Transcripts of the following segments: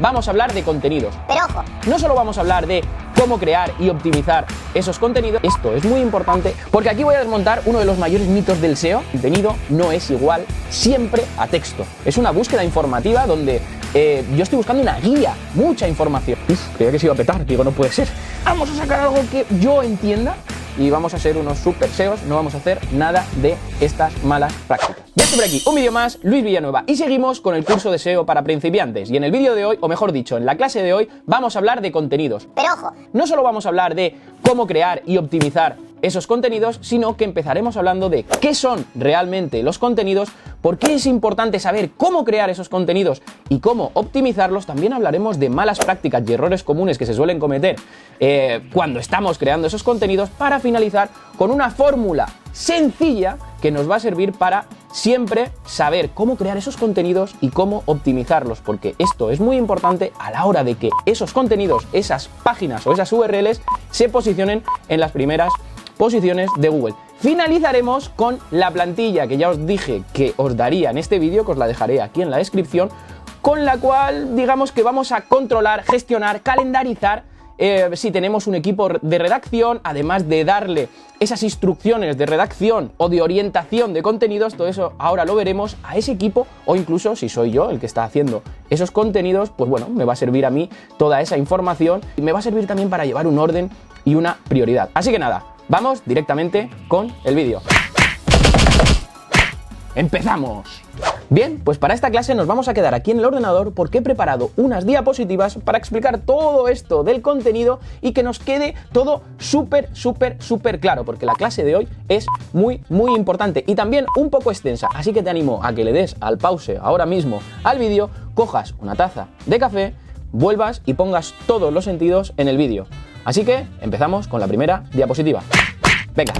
vamos a hablar de contenidos. Pero ojo, No solo vamos a hablar de cómo crear y optimizar esos contenidos, esto es muy importante porque aquí voy a desmontar uno de los mayores mitos del SEO. El contenido no es igual siempre a texto. Es una búsqueda informativa donde yo estoy buscando una guía, mucha información. Creía que se iba a petar, digo, no puede ser. Vamos a sacar algo que yo entienda y vamos a ser unos super SEOs, no vamos a hacer nada de estas malas prácticas. Ya estoy por aquí, un vídeo más, Luis Villanueva, y seguimos con el curso de SEO para principiantes. Y en el vídeo de hoy, o mejor dicho, en la clase de hoy, vamos a hablar de contenidos. pero ojo, No solo vamos a hablar de cómo crear y optimizar esos contenidos, sino que empezaremos hablando de qué son realmente los contenidos, por qué es importante saber cómo crear esos contenidos y cómo optimizarlos. También hablaremos de malas prácticas y errores comunes que se suelen cometer cuando estamos creando esos contenidos, para finalizar con una fórmula sencilla que nos va a servir para siempre saber cómo crear esos contenidos y cómo optimizarlos, porque esto es muy importante a la hora de que esos contenidos, esas páginas o esas URLs se posicionen en las primeras posiciones de Google. Finalizaremos con la plantilla que ya os dije que os daría en este vídeo, que os la dejaré aquí en la descripción, con la cual digamos que vamos a controlar, gestionar, calendarizar si tenemos un equipo de redacción, además de darle esas instrucciones de redacción o de orientación de contenidos. Todo eso ahora lo veremos a ese equipo, o incluso si soy yo el que está haciendo esos contenidos, pues bueno, me va a servir a mí toda esa información y me va a servir también para llevar un orden y una prioridad. Así que nada, vamos directamente con el vídeo. ¡Empezamos! Bien, pues para esta clase nos vamos a quedar aquí en el ordenador porque he preparado unas diapositivas para explicar todo esto del contenido y que nos quede todo súper claro, porque la clase de hoy es muy importante y también un poco extensa, así que te animo a que le des al pause ahora mismo al vídeo, cojas una taza de café, vuelvas y pongas todos los sentidos en el vídeo. Así que empezamos con la primera diapositiva. Venga.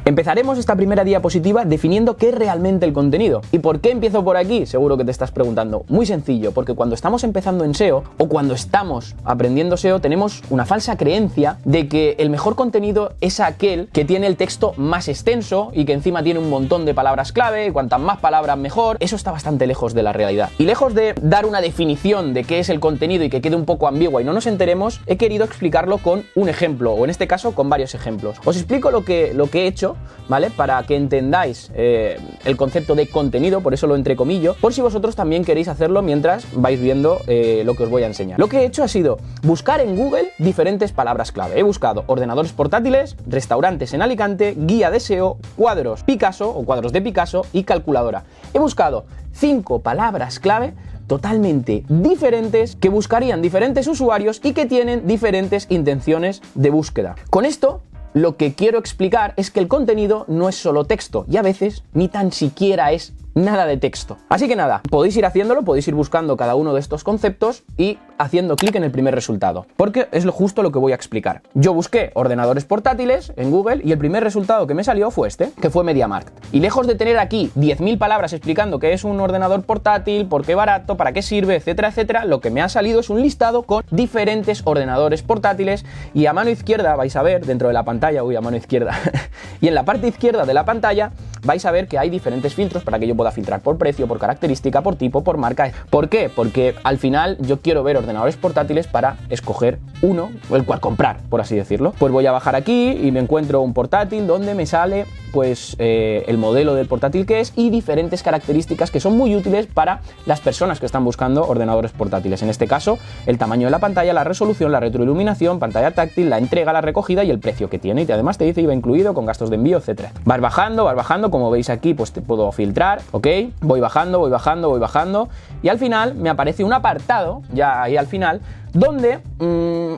Empezaremos esta primera diapositiva definiendo qué es realmente el contenido. ¿Y por qué empiezo por aquí? Seguro que te estás preguntando. Muy sencillo, porque cuando estamos empezando en SEO o cuando estamos aprendiendo SEO tenemos una falsa creencia de que el mejor contenido es aquel que tiene el texto más extenso y que encima tiene un montón de palabras clave, y cuantas más palabras mejor. Eso está bastante lejos de la realidad. Y lejos de dar una definición de qué es el contenido y que quede un poco ambigua y no nos enteremos, he querido explicarlo con un ejemplo, o en este caso con varios ejemplos. Os explico lo que he hecho, ¿vale? Para que entendáis el concepto de contenido, por eso lo entrecomillo, por si vosotros también queréis hacerlo mientras vais viendo lo que os voy a enseñar. Lo que he hecho ha sido buscar en Google diferentes palabras clave. He buscado ordenadores portátiles, restaurantes en Alicante, guía de SEO, cuadros Picasso o cuadros de Picasso y calculadora. He buscado 5 palabras clave totalmente diferentes que buscarían diferentes usuarios y que tienen diferentes intenciones de búsqueda. Con esto lo que quiero explicar es que el contenido no es solo texto y a veces ni tan siquiera es nada de texto. Así que nada, podéis ir haciéndolo, podéis ir buscando cada uno de estos conceptos y haciendo clic en el primer resultado, porque es justo lo que voy a explicar. Yo busqué ordenadores portátiles en Google y el primer resultado que me salió fue este, que fue MediaMarkt. Y lejos de tener aquí 10.000 palabras explicando qué es un ordenador portátil, por qué barato, para qué sirve, etcétera, etcétera, lo que me ha salido es un listado con diferentes ordenadores portátiles y a mano izquierda vais a ver, dentro de la pantalla, a mano izquierda, y en la parte izquierda de la pantalla vais a ver que hay diferentes filtros para que yo pueda filtrar por precio, por característica, por tipo, por marca. ¿Por qué? Porque al final yo quiero ver ordenadores portátiles para escoger uno, o el cual comprar, por así decirlo. Pues voy a bajar aquí y me encuentro un portátil donde me sale pues el modelo del portátil que es y diferentes características que son muy útiles para las personas que están buscando ordenadores portátiles. En este caso, el tamaño de la pantalla, la resolución, la retroiluminación, pantalla táctil, la entrega, la recogida y el precio que tiene. Y además te dice IVA incluido con gastos de envío, etcétera. Vas bajando, como veis aquí, pues te puedo filtrar, ¿ok? Voy bajando y al final me aparece un apartado, ya ahí al final, donde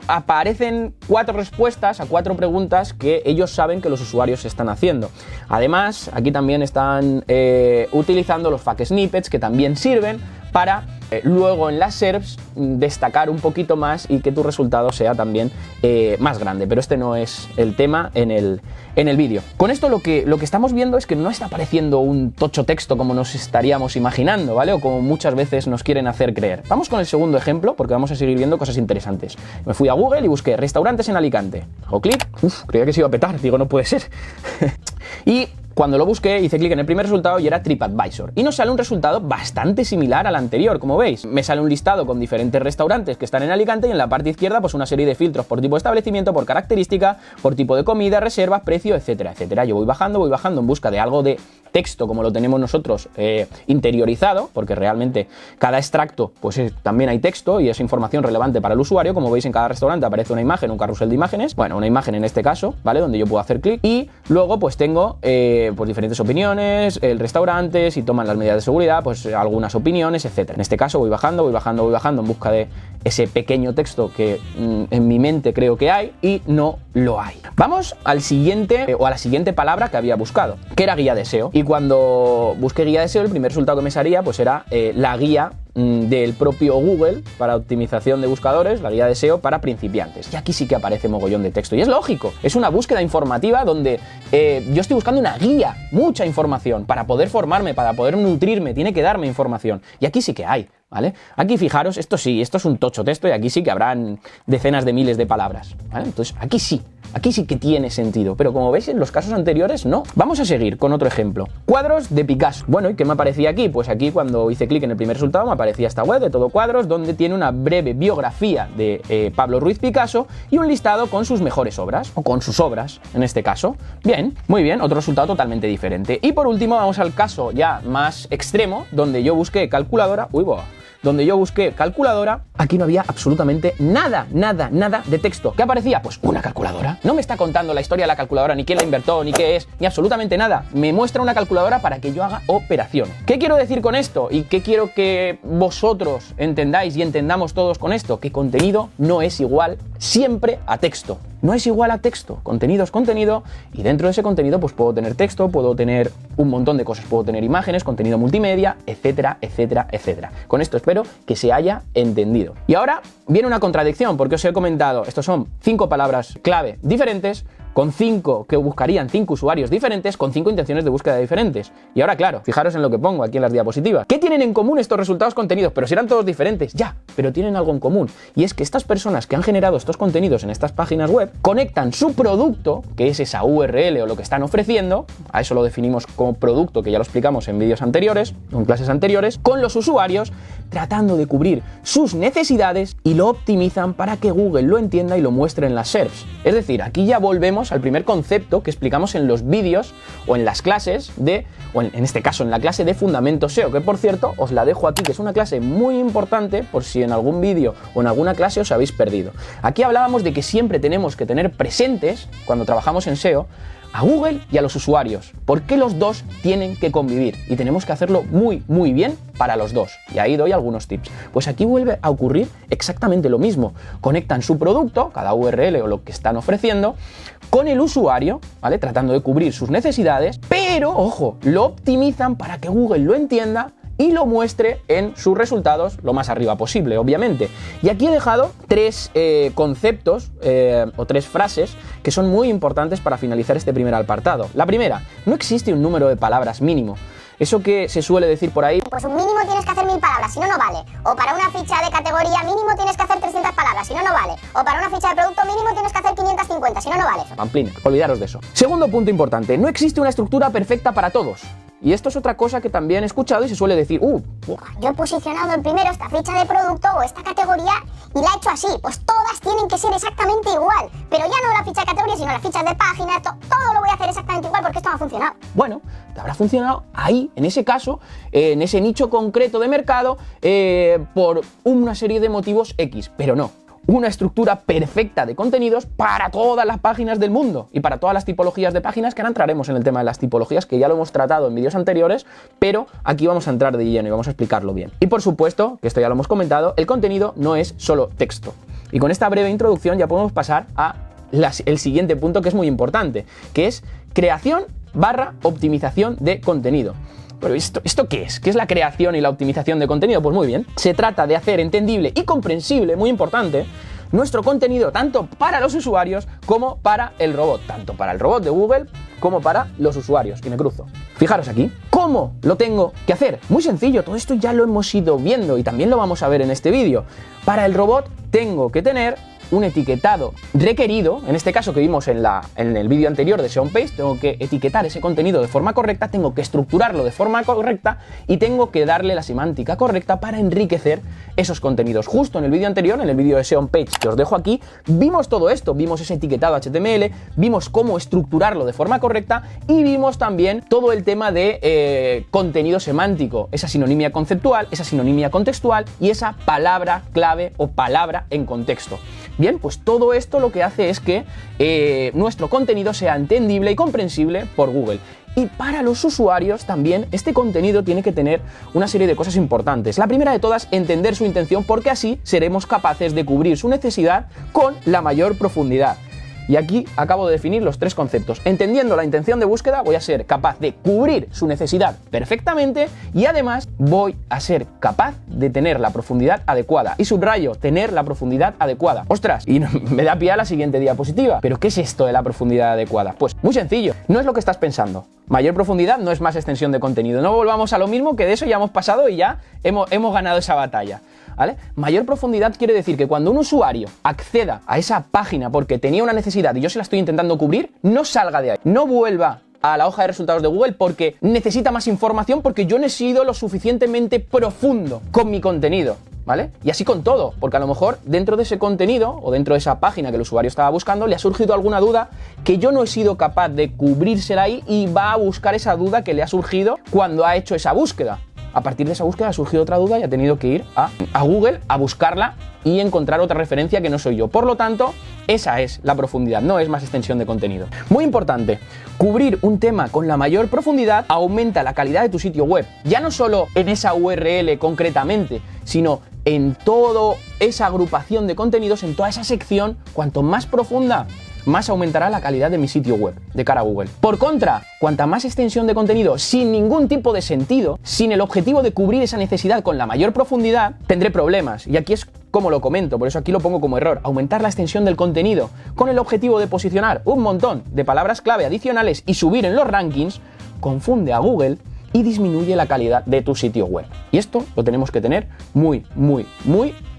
aparecen 4 respuestas a 4 preguntas que ellos saben que los usuarios están haciendo. Además, aquí también están utilizando los FAQ snippets, que también sirven para luego en las SERPs destacar un poquito más y que tu resultado sea también más grande, pero este no es el tema en el vídeo. Con esto lo que estamos viendo es que no está apareciendo un tocho texto como nos estaríamos imaginando, ¿vale? O como muchas veces nos quieren hacer creer. Vamos con el segundo ejemplo porque vamos a seguir viendo cosas interesantes. Me fui a Google y busqué restaurantes en Alicante. Hago clic, creía que se iba a petar, digo, no puede ser. Y Cuando lo busqué, hice clic en el primer resultado y era TripAdvisor. Y nos sale un resultado bastante similar al anterior, como veis. Me sale un listado con diferentes restaurantes que están en Alicante y en la parte izquierda pues una serie de filtros por tipo de establecimiento, por característica, por tipo de comida, reservas, precio, etcétera, etcétera. Yo voy bajando en busca de algo de texto como lo tenemos nosotros interiorizado, porque realmente cada extracto pues también hay texto y es información relevante para el usuario. Como veis, en cada restaurante aparece una imagen, un carrusel de imágenes, bueno, una imagen en este caso, ¿vale? Donde yo puedo hacer clic y luego pues tengo pues diferentes opiniones, el restaurante, si toman las medidas de seguridad, pues algunas opiniones, etcétera. En este caso voy bajando en busca de ese pequeño texto que en mi mente creo que hay y no lo hay. Vamos al siguiente o a la siguiente palabra que había buscado, que era guía de SEO. Y cuando busqué guía de SEO, el primer resultado que me salía pues era la guía del propio Google para optimización de buscadores, la guía de SEO para principiantes. Y aquí sí que aparece mogollón de texto. Y es lógico, es una búsqueda informativa donde yo estoy buscando una guía, mucha información, para poder formarme, para poder nutrirme, tiene que darme información. Y aquí sí que hay, ¿vale? Aquí fijaros, esto es un tocho texto y aquí sí que habrán decenas de miles de palabras, ¿vale? Entonces aquí sí que tiene sentido, pero como veis en los casos anteriores no. Vamos a seguir con otro ejemplo. Cuadros de Picasso. Bueno, ¿y qué me aparecía aquí? Pues aquí cuando hice clic en el primer resultado me aparecía esta web de Todo Cuadros, donde tiene una breve biografía de Pablo Ruiz Picasso y un listado con sus mejores obras, o con sus obras en este caso. Bien, muy bien, otro resultado totalmente diferente. Y por último vamos al caso ya más extremo, donde yo busqué calculadora. Aquí no había absolutamente nada de texto. ¿Qué aparecía? Pues una calculadora. No me está contando la historia de la calculadora, ni quién la inventó, ni qué es, ni absolutamente nada. Me muestra una calculadora para que yo haga operaciones. ¿Qué quiero decir con esto? ¿Y qué quiero que vosotros entendáis y entendamos todos con esto? Que contenido no es igual siempre a texto. No es igual a texto, contenido es contenido y dentro de ese contenido pues puedo tener texto, puedo tener un montón de cosas, puedo tener imágenes, contenido multimedia, etcétera, etcétera, etcétera. Con esto espero que se haya entendido. Y ahora viene una contradicción porque os he comentado, estos son 5 palabras clave diferentes, con 5 que buscarían 5 usuarios diferentes, con 5 intenciones de búsqueda diferentes. Y ahora, claro, fijaros en lo que pongo aquí en las diapositivas. ¿Qué tienen en común estos resultados contenidos? Pero si eran todos diferentes, ya, pero tienen algo en común. Y es que estas personas que han generado estos contenidos en estas páginas web conectan su producto, que es esa URL o lo que están ofreciendo, a eso lo definimos como producto, que ya lo explicamos en vídeos anteriores, en clases anteriores, con los usuarios, tratando de cubrir sus necesidades y lo optimizan para que Google lo entienda y lo muestre en las SERPs. Es decir, aquí ya volvemos al primer concepto que explicamos en los vídeos o en las clases o en este caso en la clase de Fundamento SEO, que por cierto os la dejo aquí, que es una clase muy importante por si en algún vídeo o en alguna clase os habéis perdido. Aquí hablábamos de que siempre tenemos que tener presentes, cuando trabajamos en SEO, a Google y a los usuarios, porque los dos tienen que convivir y tenemos que hacerlo muy bien para los dos. Y ahí doy algunos tips. Pues aquí vuelve a ocurrir exactamente lo mismo. Conectan su producto, cada URL o lo que están ofreciendo, con el usuario, ¿vale? Tratando de cubrir sus necesidades, pero, ojo, lo optimizan para que Google lo entienda y lo muestre en sus resultados lo más arriba posible, obviamente. Y aquí he dejado 3 conceptos o 3 frases que son muy importantes para finalizar este primer apartado. La primera, no existe un número de palabras mínimo. Eso que se suele decir por ahí, pues un mínimo tienes que hacer 1000 palabras, si no, no vale. O para una ficha de categoría mínimo tienes que hacer 300 palabras, si no, no vale. O para una ficha de producto mínimo tienes que hacer 550, si no, no vale. Pamplina, olvidaros de eso. Segundo punto importante, no existe una estructura perfecta para todos. Y esto es otra cosa que también he escuchado y se suele decir, yo he posicionado en primero esta ficha de producto o esta categoría y la he hecho así, pues todas tienen que ser exactamente igual, pero ya no la ficha de categoría, sino las fichas de página, todo lo voy a hacer exactamente igual porque esto no ha funcionado. Bueno, te habrá funcionado ahí, en ese caso, en ese nicho concreto de mercado, por una serie de motivos X, pero no. Una estructura perfecta de contenidos para todas las páginas del mundo y para todas las tipologías de páginas, que ahora entraremos en el tema de las tipologías, que ya lo hemos tratado en vídeos anteriores, pero aquí vamos a entrar de lleno y vamos a explicarlo bien. Y por supuesto, que esto ya lo hemos comentado, el contenido no es solo texto. Y con esta breve introducción ya podemos pasar a el siguiente punto, que es muy importante, que es creación / optimización de contenido. Pero ¿esto qué es? ¿Qué es la creación y la optimización de contenido? Pues muy bien, se trata de hacer entendible y comprensible, muy importante, nuestro contenido tanto para los usuarios como para el robot, tanto para el robot de Google como para los usuarios. Y me cruzo. Fijaros aquí, ¿cómo lo tengo que hacer? Muy sencillo, todo esto ya lo hemos ido viendo y también lo vamos a ver en este vídeo. Para el robot tengo que tener un etiquetado requerido, en este caso que vimos en el vídeo anterior de SEO on Page, tengo que etiquetar ese contenido de forma correcta, tengo que estructurarlo de forma correcta y tengo que darle la semántica correcta para enriquecer esos contenidos. Justo en el vídeo anterior, en el vídeo de SEO on Page que os dejo aquí, vimos todo esto, vimos ese etiquetado HTML, vimos cómo estructurarlo de forma correcta y vimos también todo el tema de contenido semántico, esa sinonimia conceptual, esa sinonimia contextual y esa palabra clave o palabra en contexto. Bien, pues todo esto lo que hace es que nuestro contenido sea entendible y comprensible por Google. Y para los usuarios también este contenido tiene que tener una serie de cosas importantes. La primera de todas, entender su intención, porque así seremos capaces de cubrir su necesidad con la mayor profundidad. Y aquí acabo de definir los tres conceptos. Entendiendo la intención de búsqueda, voy a ser capaz de cubrir su necesidad perfectamente y además voy a ser capaz de tener la profundidad adecuada. Y subrayo, tener la profundidad adecuada. ¡Ostras! Y me da pie a la siguiente diapositiva. ¿Pero qué es esto de la profundidad adecuada? Pues muy sencillo. No es lo que estás pensando. Mayor profundidad no es más extensión de contenido. No volvamos a lo mismo, que de eso ya hemos pasado y ya hemos ganado esa batalla. ¿Vale? Mayor profundidad quiere decir que cuando un usuario acceda a esa página porque tenía una necesidad y yo se la estoy intentando cubrir, no salga de ahí, no vuelva a la hoja de resultados de Google porque necesita más información, porque yo no he sido lo suficientemente profundo con mi contenido, ¿vale? Y así con todo, porque a lo mejor dentro de ese contenido o dentro de esa página que el usuario estaba buscando le ha surgido alguna duda que yo no he sido capaz de cubrírsela ahí y va a buscar esa duda que le ha surgido cuando ha hecho esa búsqueda. A partir de esa búsqueda ha surgido otra duda y ha tenido que ir a Google a buscarla y encontrar otra referencia que no soy yo. Por lo tanto, esa es la profundidad, no es más extensión de contenido. Muy importante, cubrir un tema con la mayor profundidad aumenta la calidad de tu sitio web. Ya no solo en esa URL concretamente, sino en toda esa agrupación de contenidos, en toda esa sección, cuanto más profunda, más aumentará la calidad de mi sitio web de cara a Google. Por contra, cuanta más extensión de contenido sin ningún tipo de sentido, sin el objetivo de cubrir esa necesidad con la mayor profundidad, tendré problemas. Y aquí es como lo comento, por eso aquí lo pongo como error. Aumentar la extensión del contenido con el objetivo de posicionar un montón de palabras clave adicionales y subir en los rankings, confunde a Google y disminuye la calidad de tu sitio web. Y esto lo tenemos que tener muy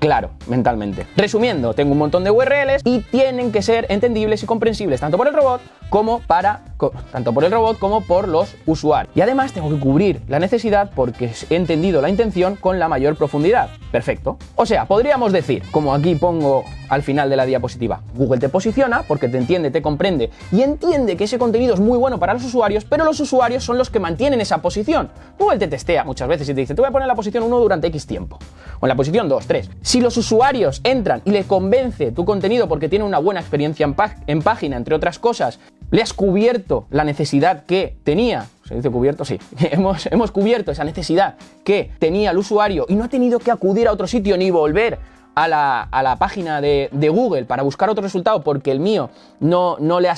claro mentalmente. Resumiendo, tengo un montón de URLs y tienen que ser entendibles y comprensibles tanto por el robot como por los usuarios. Y además tengo que cubrir la necesidad porque he entendido la intención con la mayor profundidad. Perfecto. O sea, podríamos decir, como aquí pongo al final de la diapositiva, Google te posiciona porque te entiende, te comprende y entiende que ese contenido es muy bueno para los usuarios, pero los usuarios son los que mantienen esa posición. Google te testea muchas veces y te dice, te voy a poner en la posición 1 durante X tiempo, o en la posición 2, 3. Si los usuarios entran y les convence tu contenido porque tiene una buena experiencia en página, entre otras cosas, le has cubierto la necesidad que tenía, ¿se dice cubierto? Sí, hemos cubierto esa necesidad que tenía el usuario y no ha tenido que acudir a otro sitio ni volver a la página de Google para buscar otro resultado porque el mío no le ha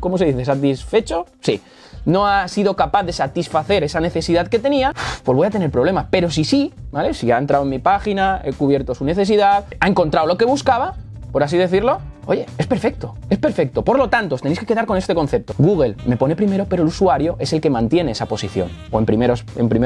¿cómo se dice? ¿Satisfecho? Sí. No ha sido capaz de satisfacer esa necesidad que tenía, pues voy a tener problemas. Pero sí, ¿vale? Si ha entrado en mi página, he cubierto su necesidad, ha encontrado lo que buscaba, por así decirlo, oye, es perfecto, es perfecto. Por lo tanto, os tenéis que quedar con este concepto. Google me pone primero, pero el usuario es el que mantiene esa posición, o en primeros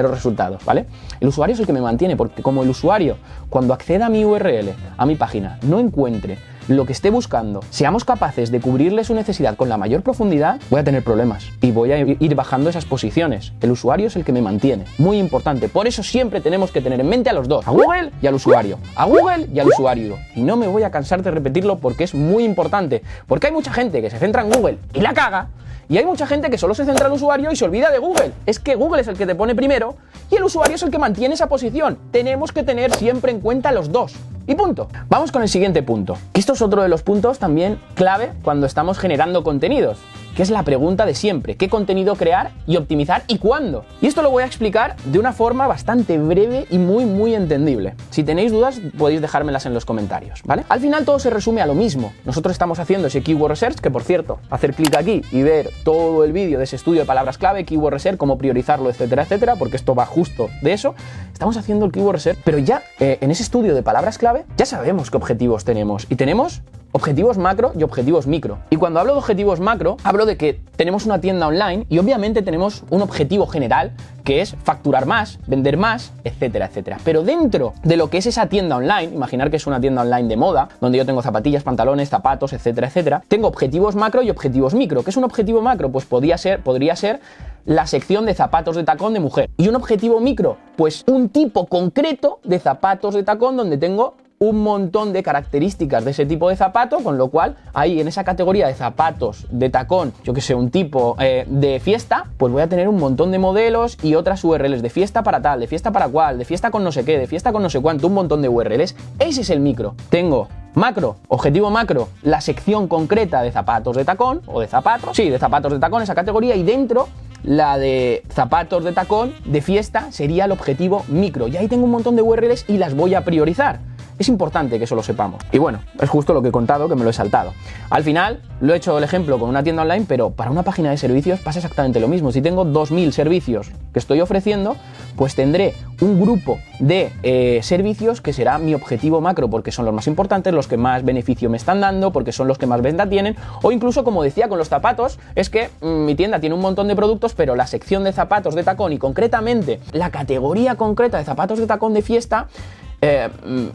resultados, ¿vale? El usuario es el que me mantiene, porque como el usuario, cuando acceda a mi URL, a mi página, no encuentre lo que esté buscando, seamos capaces de cubrirle su necesidad con la mayor profundidad, voy a tener problemas y voy a ir bajando esas posiciones. El usuario es el que me mantiene. Muy importante. Por eso siempre tenemos que tener en mente a los dos, a Google y al usuario. A Google y al usuario. Y no me voy a cansar de repetirlo porque es muy importante. Porque hay mucha gente que se centra en Google y la caga, y hay mucha gente que solo se centra en el usuario y se olvida de Google. Es que Google es el que te pone primero y el usuario es el que mantiene esa posición. Tenemos que tener siempre en cuenta los dos. Y punto. Vamos con el siguiente punto. Que esto es otro de los puntos también clave cuando estamos generando contenidos, que es la pregunta de siempre. ¿Qué contenido crear y optimizar y cuándo? Y esto lo voy a explicar de una forma bastante breve y muy entendible. Si tenéis dudas, podéis dejármelas en los comentarios, ¿vale? Al final todo se resume a lo mismo. Nosotros estamos haciendo ese Keyword Research, que por cierto, hacer clic aquí y ver todo el vídeo de ese estudio de palabras clave, Keyword Research, cómo priorizarlo, etcétera, porque esto va justo de eso. Estamos haciendo el Keyword Research, pero ya en ese estudio de palabras clave ya sabemos qué objetivos tenemos y tenemos objetivos macro y objetivos micro. Y cuando hablo de objetivos macro, hablo de que tenemos una tienda online y obviamente tenemos un objetivo general que es facturar más, vender más, etcétera, etcétera. Pero dentro de lo que es esa tienda online, imaginar que es una tienda online de moda, donde yo tengo zapatillas, pantalones, zapatos, etcétera, etcétera, tengo objetivos macro y objetivos micro. ¿Qué es un objetivo macro? Pues podría ser la sección de zapatos de tacón de mujer. Y un objetivo micro, pues un tipo concreto de zapatos de tacón donde tengo un montón de características de ese tipo de zapato, con lo cual ahí en esa categoría de zapatos de tacón, yo que sé, un tipo de fiesta, pues voy a tener un montón de modelos y otras URLs de fiesta para tal, de fiesta para cual, de fiesta con no sé qué, de fiesta con no sé cuánto, un montón de URLs. Ese es el micro. Tengo macro, objetivo macro, la sección concreta de zapatos de tacón, o de zapatos, sí, de zapatos de tacón, esa categoría, y dentro la de zapatos de tacón de fiesta sería el objetivo micro. Y ahí tengo un montón de URLs y las voy a priorizar. Es importante que eso lo sepamos. Y bueno, es justo lo que he contado, que me lo he saltado. Al final, lo he hecho el ejemplo con una tienda online, pero para una página de servicios pasa exactamente lo mismo. Si tengo 2000 servicios que estoy ofreciendo, pues tendré un grupo de servicios que será mi objetivo macro, porque son los más importantes, los que más beneficio me están dando, porque son los que más venta tienen, o incluso, como decía con los zapatos, es que mi tienda tiene un montón de productos, pero la sección de zapatos de tacón y concretamente la categoría concreta de zapatos de tacón de fiesta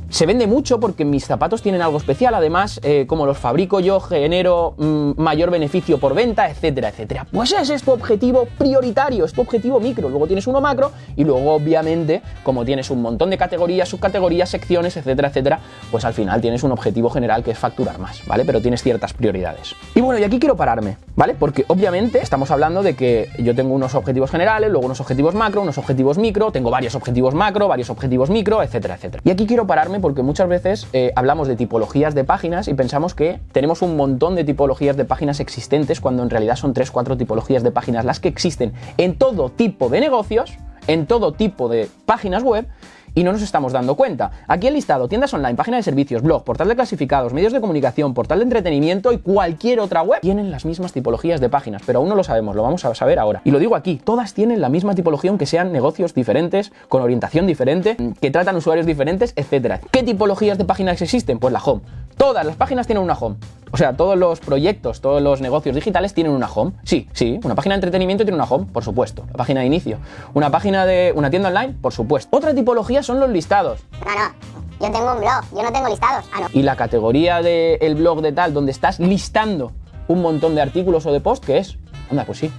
se vende mucho porque mis zapatos tienen algo especial. Además, como los fabrico yo, genero mayor beneficio por venta, etcétera, etcétera. Pues ese es tu objetivo prioritario, es tu objetivo micro. Luego tienes uno macro y luego, obviamente, como tienes un montón de categorías, subcategorías, secciones, etcétera, etcétera, pues al final tienes un objetivo general que es facturar más, ¿vale? Pero tienes ciertas prioridades. Y bueno, y aquí quiero pararme, ¿vale? Porque obviamente estamos hablando de que yo tengo unos objetivos generales, luego unos objetivos macro, unos objetivos micro, tengo varios objetivos macro, varios objetivos micro, etcétera, etcétera. Y aquí quiero pararme porque muchas veces hablamos de tipologías de páginas y pensamos que tenemos un montón de tipologías de páginas existentes, cuando en realidad son 3-4 tipologías de páginas las que existen en todo tipo de negocios, en todo tipo de páginas web, y no nos estamos dando cuenta. Aquí el listado: tiendas online, página de servicios, blog, portal de clasificados, medios de comunicación, portal de entretenimiento y cualquier otra web tienen las mismas tipologías de páginas, pero aún no lo sabemos, lo vamos a saber ahora. Y lo digo aquí, todas tienen la misma tipología, aunque sean negocios diferentes, con orientación diferente, que tratan usuarios diferentes, etcétera. ¿Qué tipologías de páginas existen? Pues la home. Todas las páginas tienen una home. O sea, todos los proyectos, todos los negocios digitales tienen una home. Sí, una página de entretenimiento tiene una home, por supuesto. La página de inicio. Una página de una tienda online, por supuesto. Otra tipología son los listados. No, yo tengo un blog, yo no tengo listados. Y la categoría del blog de tal, donde estás listando un montón de artículos o de post, ¿qué es? Anda, pues sí.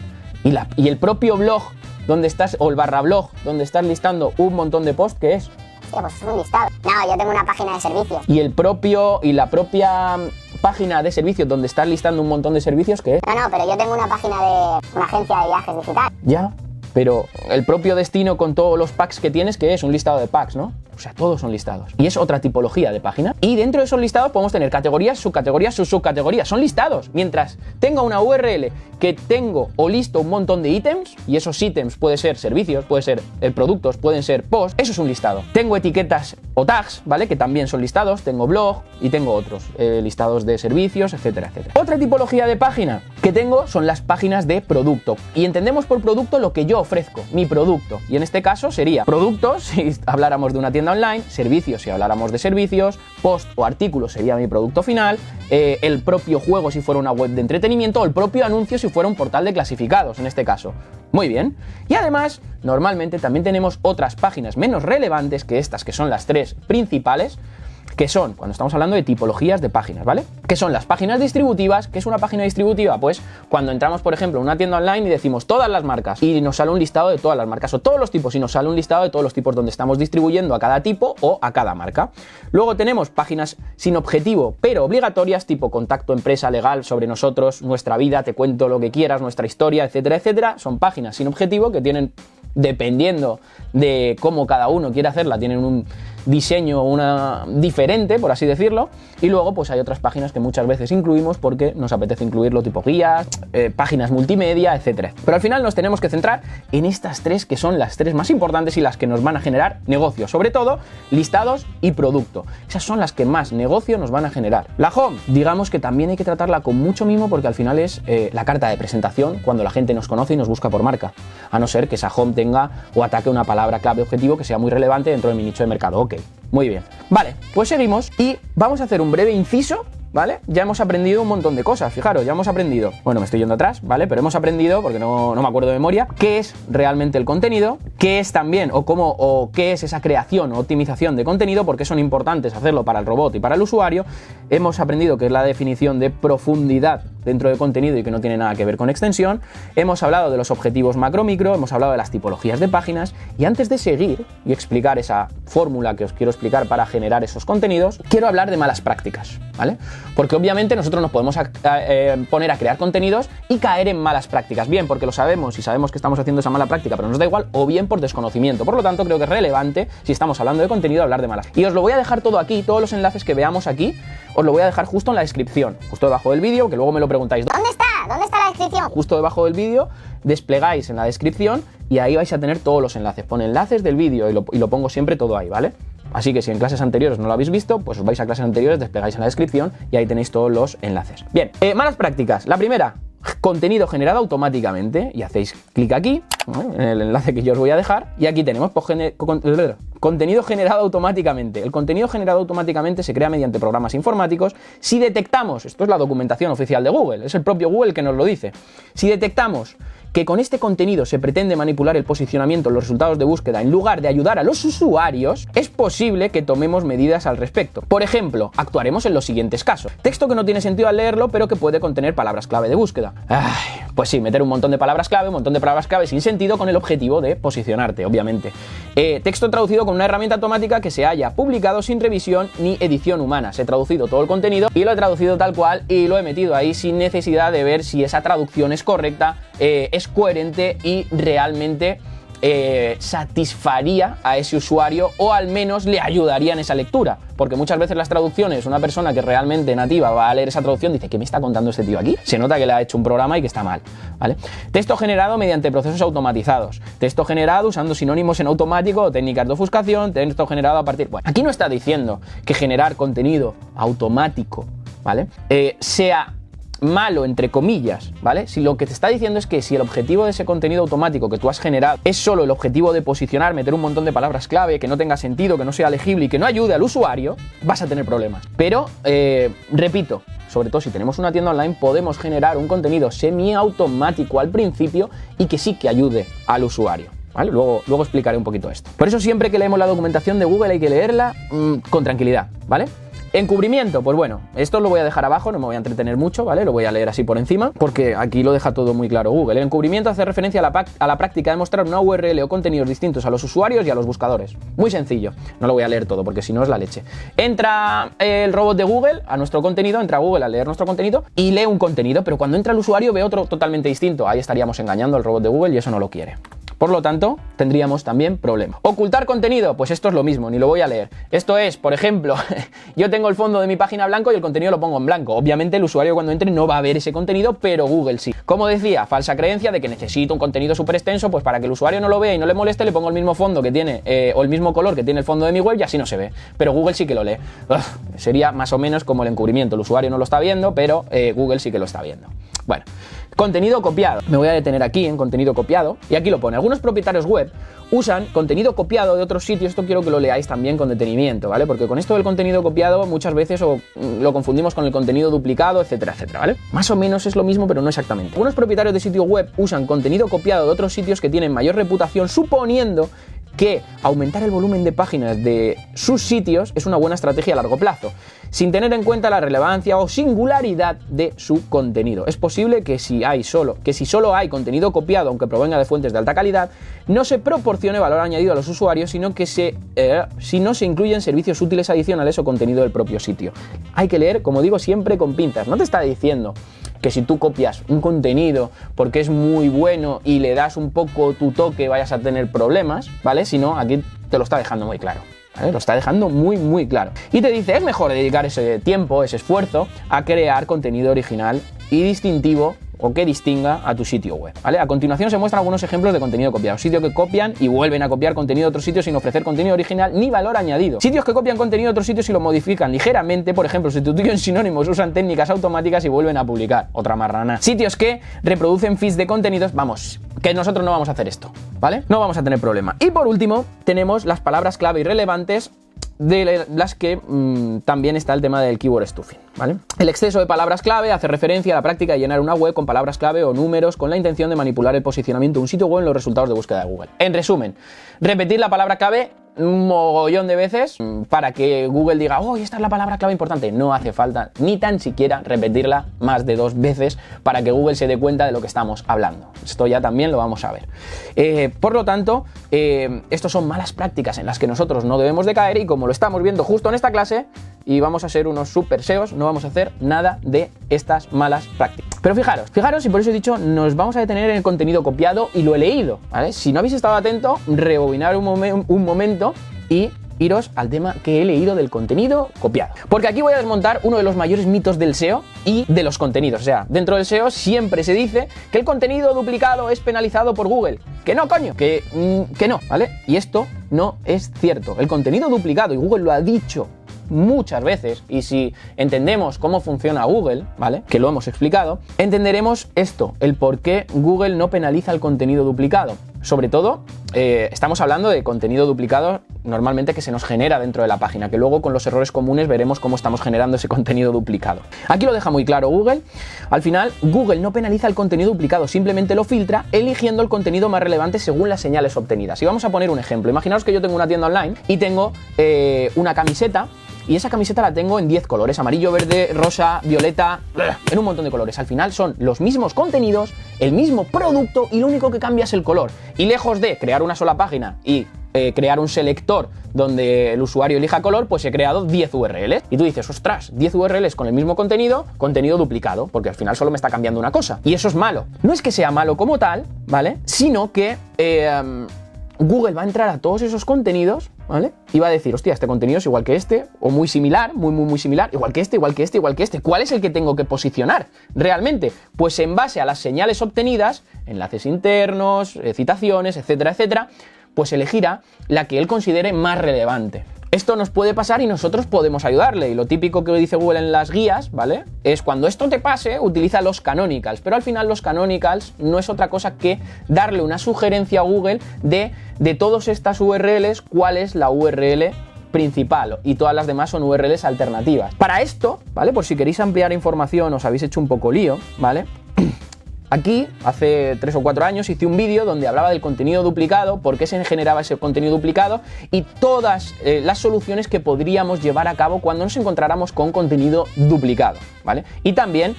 Y el propio blog donde estás, o el /blog, donde estás listando un montón de post, ¿qué es? Pues es un listado. No, yo tengo una página de servicios. Y la propia página de servicios donde estás listando un montón de servicios, ¿qué es? No, pero yo tengo una página de una agencia de viajes digital. Ya, pero el propio destino con todos los packs que tienes, ¿qué es? Un listado de packs, ¿no? O sea, todos son listados. Y es otra tipología de página. Y dentro de esos listados podemos tener categorías, subcategorías, subcategorías. Son listados. Mientras tenga una URL que tengo o listo un montón de ítems, y esos ítems pueden ser servicios, pueden ser productos, pueden ser posts, eso es un listado. Tengo etiquetas o tags, ¿vale? Que también son listados. Tengo blog y tengo otros listados de servicios, etcétera, etcétera. Otra tipología de página que tengo son las páginas de producto. Y entendemos por producto lo que yo ofrezco, mi producto. Y en este caso sería productos, si habláramos de una tienda online, servicios si habláramos de servicios, post o artículos sería mi producto final, el propio juego si fuera una web de entretenimiento, o el propio anuncio si fuera un portal de clasificados en este caso. Muy bien. Y además, normalmente también tenemos otras páginas menos relevantes que estas, que son las tres principales, que son, cuando estamos hablando de tipologías de páginas, ¿vale? Que son las páginas distributivas. ¿Qué es una página distributiva? Pues cuando entramos, por ejemplo, en una tienda online y decimos todas las marcas y nos sale un listado de todas las marcas o todos los tipos, y nos sale un listado de todos los tipos donde estamos distribuyendo a cada tipo o a cada marca. Luego tenemos páginas sin objetivo pero obligatorias, tipo contacto, empresa, legal, sobre nosotros, nuestra vida, te cuento lo que quieras, nuestra historia, etcétera, etcétera. Son páginas sin objetivo que tienen, dependiendo de cómo cada uno quiere hacerla, tienen un diseño diferente, por así decirlo. Y luego pues hay otras páginas que muchas veces incluimos porque nos apetece incluirlo, tipo guías, páginas multimedia, etcétera. Pero al final nos tenemos que centrar en estas tres, que son las tres más importantes y las que nos van a generar negocio, sobre todo listados y producto. Esas son las que más negocio nos van a generar. La home, digamos que también hay que tratarla con mucho mimo, porque al final es la carta de presentación cuando la gente nos conoce y nos busca por marca, a no ser que esa home tenga o ataque una palabra clave objetivo que sea muy relevante dentro de mi nicho de mercado. Ok, muy bien. Vale, pues seguimos y vamos a hacer un breve inciso ¿vale? Ya hemos aprendido un montón de cosas, fijaros, ya hemos aprendido, bueno, me estoy yendo atrás, ¿vale? Pero hemos aprendido, porque no me acuerdo de memoria, qué es realmente el contenido, qué es también, o qué es esa creación o optimización de contenido, porque son importantes hacerlo para el robot y para el usuario. Hemos aprendido qué es la definición de profundidad dentro de contenido y que no tiene nada que ver con extensión. Hemos hablado de los objetivos macro-micro, hemos hablado de las tipologías de páginas, y antes de seguir y explicar esa fórmula que os quiero explicar para generar esos contenidos, quiero hablar de malas prácticas, ¿vale? Porque obviamente nosotros nos podemos poner a crear contenidos y caer en malas prácticas, bien porque lo sabemos y sabemos que estamos haciendo esa mala práctica pero nos da igual, o bien por desconocimiento. Por lo tanto, creo que es relevante, si estamos hablando de contenido, hablar de malas. Y os lo voy a dejar todo aquí, todos los enlaces que veamos aquí, os lo voy a dejar justo en la descripción, justo debajo del vídeo, que luego me lo preguntáis. ¿Dónde está? ¿Dónde está la descripción? Justo debajo del vídeo, desplegáis en la descripción y ahí vais a tener todos los enlaces. Pon enlaces del vídeo y lo pongo siempre todo ahí, ¿vale? Así que si en clases anteriores no lo habéis visto, pues os vais a clases anteriores, desplegáis en la descripción y ahí tenéis todos los enlaces. Bien, malas prácticas. La primera, contenido generado automáticamente, y hacéis clic aquí, en el enlace que yo os voy a dejar, y aquí tenemos contenido generado automáticamente. El contenido generado automáticamente se crea mediante programas informáticos. Si detectamos, esto es la documentación oficial de Google, es el propio Google que nos lo dice, si detectamos que con este contenido se pretende manipular el posicionamiento en los resultados de búsqueda en lugar de ayudar a los usuarios, es posible que tomemos medidas al respecto. Por ejemplo, actuaremos en los siguientes casos. Texto que no tiene sentido al leerlo, pero que puede contener palabras clave de búsqueda. Pues sí, meter un montón de palabras clave sin sentido con el objetivo de posicionarte, obviamente. Texto traducido con una herramienta automática que se haya publicado sin revisión ni edición humana. Se ha traducido todo el contenido y lo he traducido tal cual y lo he metido ahí sin necesidad de ver si esa traducción es correcta, es coherente y realmente satisfaría a ese usuario, o al menos le ayudaría en esa lectura, porque muchas veces las traducciones, una persona que realmente nativa va a leer esa traducción, dice, ¿qué me está contando este tío aquí? Se nota que le ha hecho un programa y que está mal, ¿vale? Texto generado mediante procesos automatizados, texto generado usando sinónimos en automático o técnicas de ofuscación, texto generado a partir... Bueno, aquí no está diciendo que generar contenido automático, ¿vale? Sea malo, entre comillas, ¿vale? Si lo que te está diciendo es que si el objetivo de ese contenido automático que tú has generado es solo el objetivo de posicionar, meter un montón de palabras clave, que no tenga sentido, que no sea legible y que no ayude al usuario, vas a tener problemas. Pero, repito, sobre todo si tenemos una tienda online, podemos generar un contenido semiautomático al principio y que sí que ayude al usuario, ¿vale? Luego explicaré un poquito esto. Por eso siempre que leemos la documentación de Google hay que leerla con tranquilidad, ¿vale? Encubrimiento, pues bueno, esto lo voy a dejar abajo, no me voy a entretener mucho, ¿vale? Lo voy a leer así por encima, porque aquí lo deja todo muy claro Google. El encubrimiento hace referencia a la práctica de mostrar una URL o contenidos distintos a los usuarios y a los buscadores. Muy sencillo, no lo voy a leer todo, porque si no es la leche. Entra el robot de Google a nuestro contenido, entra Google a leer nuestro contenido y lee un contenido, pero cuando entra el usuario ve otro totalmente distinto. Ahí estaríamos engañando al robot de Google y eso no lo quiere. Por lo tanto, tendríamos también problemas. Ocultar contenido, pues esto es lo mismo, ni lo voy a leer. Esto es, por ejemplo, yo tengo el fondo de mi página blanco y el contenido lo pongo en blanco. Obviamente el usuario cuando entre no va a ver ese contenido, pero Google sí. Como decía, falsa creencia de que necesito un contenido súper extenso, pues para que el usuario no lo vea y no le moleste, le pongo el mismo fondo que tiene, o el mismo color que tiene el fondo de mi web y así no se ve. Pero Google sí que lo lee. Sería más o menos como el encubrimiento. El usuario no lo está viendo, pero Google sí que lo está viendo. Bueno, contenido copiado. Me voy a detener aquí en contenido copiado y aquí lo pone. Algunos propietarios web usan contenido copiado de otros sitios. Esto quiero que lo leáis también con detenimiento, ¿vale? Porque con esto del contenido copiado muchas veces lo confundimos con el contenido duplicado, etcétera, etcétera, ¿vale? Más o menos es lo mismo, pero no exactamente. Algunos propietarios de sitio web usan contenido copiado de otros sitios que tienen mayor reputación, suponiendo que aumentar el volumen de páginas de sus sitios es una buena estrategia a largo plazo, sin tener en cuenta la relevancia o singularidad de su contenido. Es posible que si solo hay contenido copiado, aunque provenga de fuentes de alta calidad, no se proporcione valor añadido a los usuarios, sino que si no se incluyen servicios útiles adicionales o contenido del propio sitio. Hay que leer, como digo, siempre con pinzas. No te está diciendo que si tú copias un contenido porque es muy bueno y le das un poco tu toque vayas a tener problemas, ¿vale? Sino aquí te lo está dejando muy claro, ¿vale? Lo está dejando muy, muy claro. Y te dice, es mejor dedicar ese tiempo, ese esfuerzo a crear contenido original y distintivo o que distinga a tu sitio web, ¿vale? A continuación se muestran algunos ejemplos de contenido copiado. Sitios que copian y vuelven a copiar contenido de otros sitios sin ofrecer contenido original ni valor añadido. Sitios que copian contenido de otros sitios y lo modifican ligeramente, por ejemplo, sustituyen sinónimos, usan técnicas automáticas y vuelven a publicar. Otra marrana. Sitios que reproducen feeds de contenidos, vamos, que nosotros no vamos a hacer esto, ¿vale? No vamos a tener problema. Y por último, tenemos las palabras clave irrelevantes de las que también está el tema del keyword stuffing, ¿vale? El exceso de palabras clave hace referencia a la práctica de llenar una web con palabras clave o números con la intención de manipular el posicionamiento de un sitio web en los resultados de búsqueda de Google. En resumen, repetir la palabra clave un mogollón de veces para que Google diga, oh, esta es la palabra clave importante. No hace falta ni tan siquiera repetirla más de 2 veces para que Google se dé cuenta de lo que estamos hablando. Esto ya también lo vamos a ver. Por lo tanto, estos son malas prácticas en las que nosotros no debemos de caer, y como lo estamos viendo justo en esta clase y vamos a ser unos super SEOs, no vamos a hacer nada de estas malas prácticas. Pero fijaros, y por eso he dicho, nos vamos a detener en el contenido copiado y lo he leído, ¿vale? Si no habéis estado atento, rebobinar un momento y iros al tema que he leído del contenido copiado. Porque aquí voy a desmontar uno de los mayores mitos del SEO y de los contenidos. O sea, dentro del SEO siempre se dice que el contenido duplicado es penalizado por Google. Que no, coño, que no, ¿vale? Y esto no es cierto. El contenido duplicado, y Google lo ha dicho muchas veces, y si entendemos cómo funciona Google, ¿vale?, que lo hemos explicado, entenderemos esto, el por qué Google no penaliza el contenido duplicado. Sobre todo, estamos hablando de contenido duplicado normalmente que se nos genera dentro de la página, que luego con los errores comunes veremos cómo estamos generando ese contenido duplicado. Aquí lo deja muy claro Google. Al final, Google no penaliza el contenido duplicado, simplemente lo filtra eligiendo el contenido más relevante según las señales obtenidas. Y vamos a poner un ejemplo. Imaginaos que yo tengo una tienda online y tengo una camiseta, y esa camiseta la tengo en 10 colores, amarillo, verde, rosa, violeta, en un montón de colores. Al final son los mismos contenidos, el mismo producto, y lo único que cambia es el color. Y lejos de crear una sola página y crear un selector donde el usuario elija color, pues he creado 10 URLs. Y tú dices, ostras, 10 URLs con el mismo contenido duplicado, porque al final solo me está cambiando una cosa. Y eso es malo. No es que sea malo como tal, ¿vale?, sino que Google va a entrar a todos esos contenidos, ¿vale?, y va a decir, hostia, este contenido es igual que este, o muy similar, muy similar, igual que este, igual que este, igual que este. ¿Cuál es el que tengo que posicionar realmente? Pues en base a las señales obtenidas, enlaces internos, citaciones, etcétera, etcétera, pues elegirá la que él considere más relevante. Esto nos puede pasar y nosotros podemos ayudarle, y lo típico que dice Google en las guías, ¿vale?, es cuando esto te pase, utiliza los canonicals, pero al final los canonicals no es otra cosa que darle una sugerencia a Google de todas estas URLs, cuál es la URL principal, y todas las demás son URLs alternativas. Para esto, ¿vale?, por si queréis ampliar información, os habéis hecho un poco lío, ¿vale? Aquí, hace 3 o 4 años, hice un vídeo donde hablaba del contenido duplicado, por qué se generaba ese contenido duplicado y todas las soluciones que podríamos llevar a cabo cuando nos encontráramos con contenido duplicado, ¿vale? Y también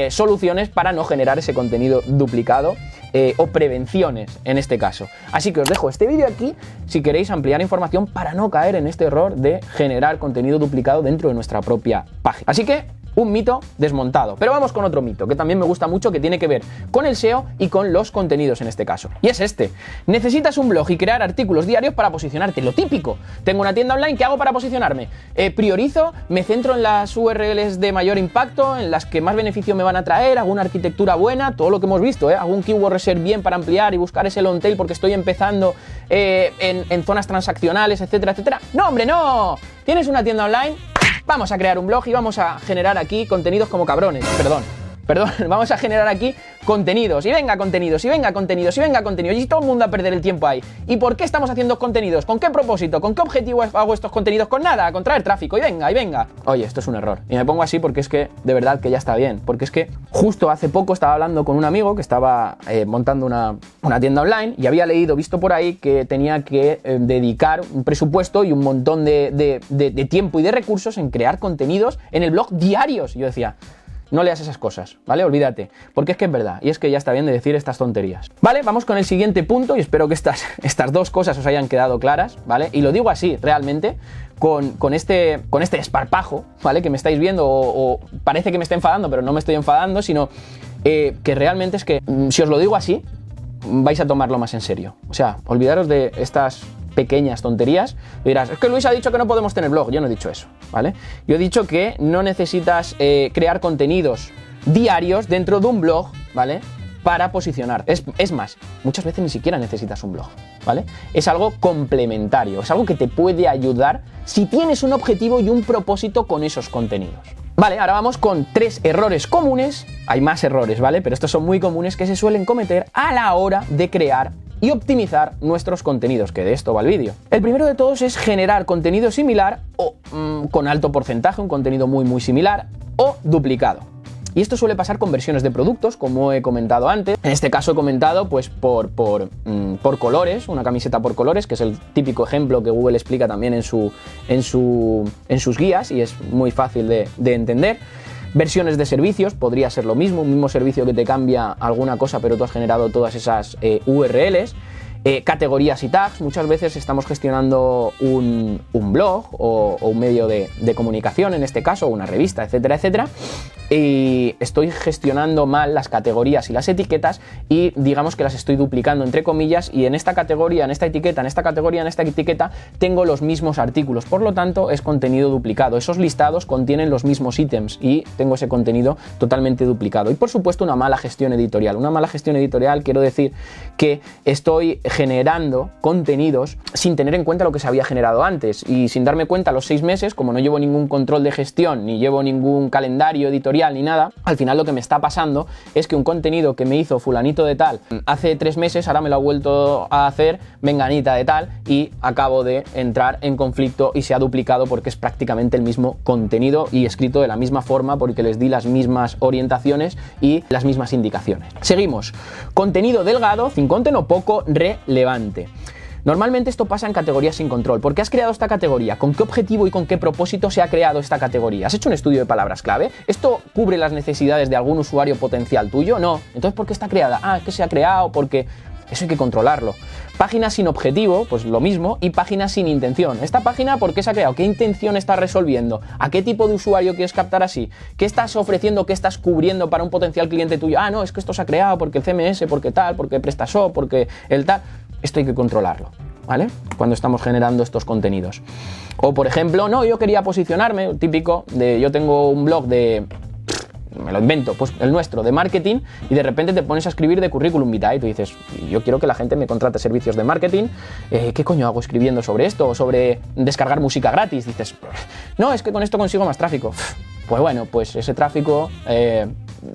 soluciones para no generar ese contenido duplicado, o prevenciones en este caso. Así que os dejo este vídeo aquí si queréis ampliar información para no caer en este error de generar contenido duplicado dentro de nuestra propia página. Así que un mito desmontado. Pero vamos con otro mito que también me gusta mucho, que tiene que ver con el SEO y con los contenidos en este caso. Y es este: necesitas un blog y crear artículos diarios para posicionarte. Lo típico. Tengo una tienda online, ¿qué hago para posicionarme? Priorizo, me centro en las URLs de mayor impacto, en las que más beneficio me van a traer, hago una arquitectura buena, todo lo que hemos visto, hago un keyword research bien para ampliar y buscar ese long tail porque estoy empezando en zonas transaccionales, etcétera, etcétera. ¡No, hombre, no! Tienes una tienda online, vamos a crear un blog y vamos a generar aquí contenidos como cabrones. Perdón, vamos a generar aquí contenidos, y venga contenidos, y venga contenidos, y venga contenidos, y todo el mundo a perder el tiempo ahí. ¿Y por qué estamos haciendo contenidos? ¿Con qué propósito? ¿Con qué objetivo hago estos contenidos? Con nada, a contraer tráfico, y venga, y venga. Oye, esto es un error. Y me pongo así porque es que, de verdad, que ya está bien. Porque es que justo hace poco estaba hablando con un amigo que estaba montando una tienda online, y había visto por ahí que tenía que dedicar un presupuesto y un montón de tiempo y de recursos en crear contenidos en el blog diarios. Y yo decía, no leas esas cosas, ¿vale? Olvídate, porque es que es verdad, y es que ya está bien de decir estas tonterías. Vale, vamos con el siguiente punto, y espero que estas 2 cosas os hayan quedado claras, ¿vale? Y lo digo así, realmente, con este esparpajo, ¿vale?, que me estáis viendo, o parece que me está enfadando, pero no me estoy enfadando, sino que realmente es que, si os lo digo así, vais a tomarlo más en serio. O sea, olvidaros de estas pequeñas tonterías. Y dirás, es que Luis ha dicho que no podemos tener blog. Yo no he dicho eso, ¿vale? Yo he dicho que no necesitas crear contenidos diarios dentro de un blog, ¿vale?, para posicionar. Es más, muchas veces ni siquiera necesitas un blog, ¿vale? Es algo complementario, es algo que te puede ayudar si tienes un objetivo y un propósito con esos contenidos. Vale, ahora vamos con 3 errores comunes. Hay más errores, ¿vale? Pero estos son muy comunes que se suelen cometer a la hora de crear y optimizar nuestros contenidos, que de esto va el vídeo. El primero de todos es generar contenido similar o con alto porcentaje, un contenido muy similar o duplicado. Y esto suele pasar con versiones de productos, como he comentado antes. En este caso he comentado pues por colores, una camiseta por colores, que es el típico ejemplo que Google explica también en sus guías y es muy fácil de entender. Versiones de servicios, podría ser lo mismo, un mismo servicio que te cambia alguna cosa, pero tú has generado todas esas URLs. Categorías y tags, muchas veces estamos gestionando un blog o un medio de comunicación, en este caso, una revista, etcétera, etcétera, y estoy gestionando mal las categorías y las etiquetas y digamos que las estoy duplicando entre comillas, y en esta categoría, en esta etiqueta, en esta categoría, en esta etiqueta tengo los mismos artículos, por lo tanto es contenido duplicado. Esos listados contienen los mismos ítems y tengo ese contenido totalmente duplicado. Y por supuesto una mala gestión editorial. Una mala gestión editorial quiero decir que estoy generando contenidos sin tener en cuenta lo que se había generado antes y sin darme cuenta a los 6 meses, como no llevo ningún control de gestión ni llevo ningún calendario editorial ni nada, al final lo que me está pasando es que un contenido que me hizo fulanito de tal hace 3 meses, ahora me lo ha vuelto a hacer menganita de tal y acabo de entrar en conflicto y se ha duplicado porque es prácticamente el mismo contenido y escrito de la misma forma porque les di las mismas orientaciones y las mismas indicaciones. Seguimos. Contenido delgado, sin contenido poco relevante. Normalmente esto pasa en categorías sin control. ¿Por qué has creado esta categoría? ¿Con qué objetivo y con qué propósito se ha creado esta categoría? ¿Has hecho un estudio de palabras clave? ¿Esto cubre las necesidades de algún usuario potencial tuyo? No. Entonces, ¿por qué está creada? Ah, es que se ha creado porque eso hay que controlarlo. Páginas sin objetivo, pues lo mismo, y páginas sin intención. ¿Esta página por qué se ha creado? ¿Qué intención estás resolviendo? ¿A qué tipo de usuario quieres captar así? ¿Qué estás ofreciendo? ¿Qué estás cubriendo para un potencial cliente tuyo? Ah, no, es que esto se ha creado porque el CMS, porque tal, porque PrestaShop, porque el tal. Esto hay que controlarlo, ¿vale? Cuando estamos generando estos contenidos. O por ejemplo, no, yo quería posicionarme, típico, yo tengo un blog de... me lo invento, pues el nuestro, de marketing, y de repente te pones a escribir de currículum vitae y tú dices, yo quiero que la gente me contrate servicios de marketing, ¿qué coño hago escribiendo sobre esto? O sobre descargar música gratis. Dices, no, es que con esto consigo más tráfico. Pues bueno, pues ese tráfico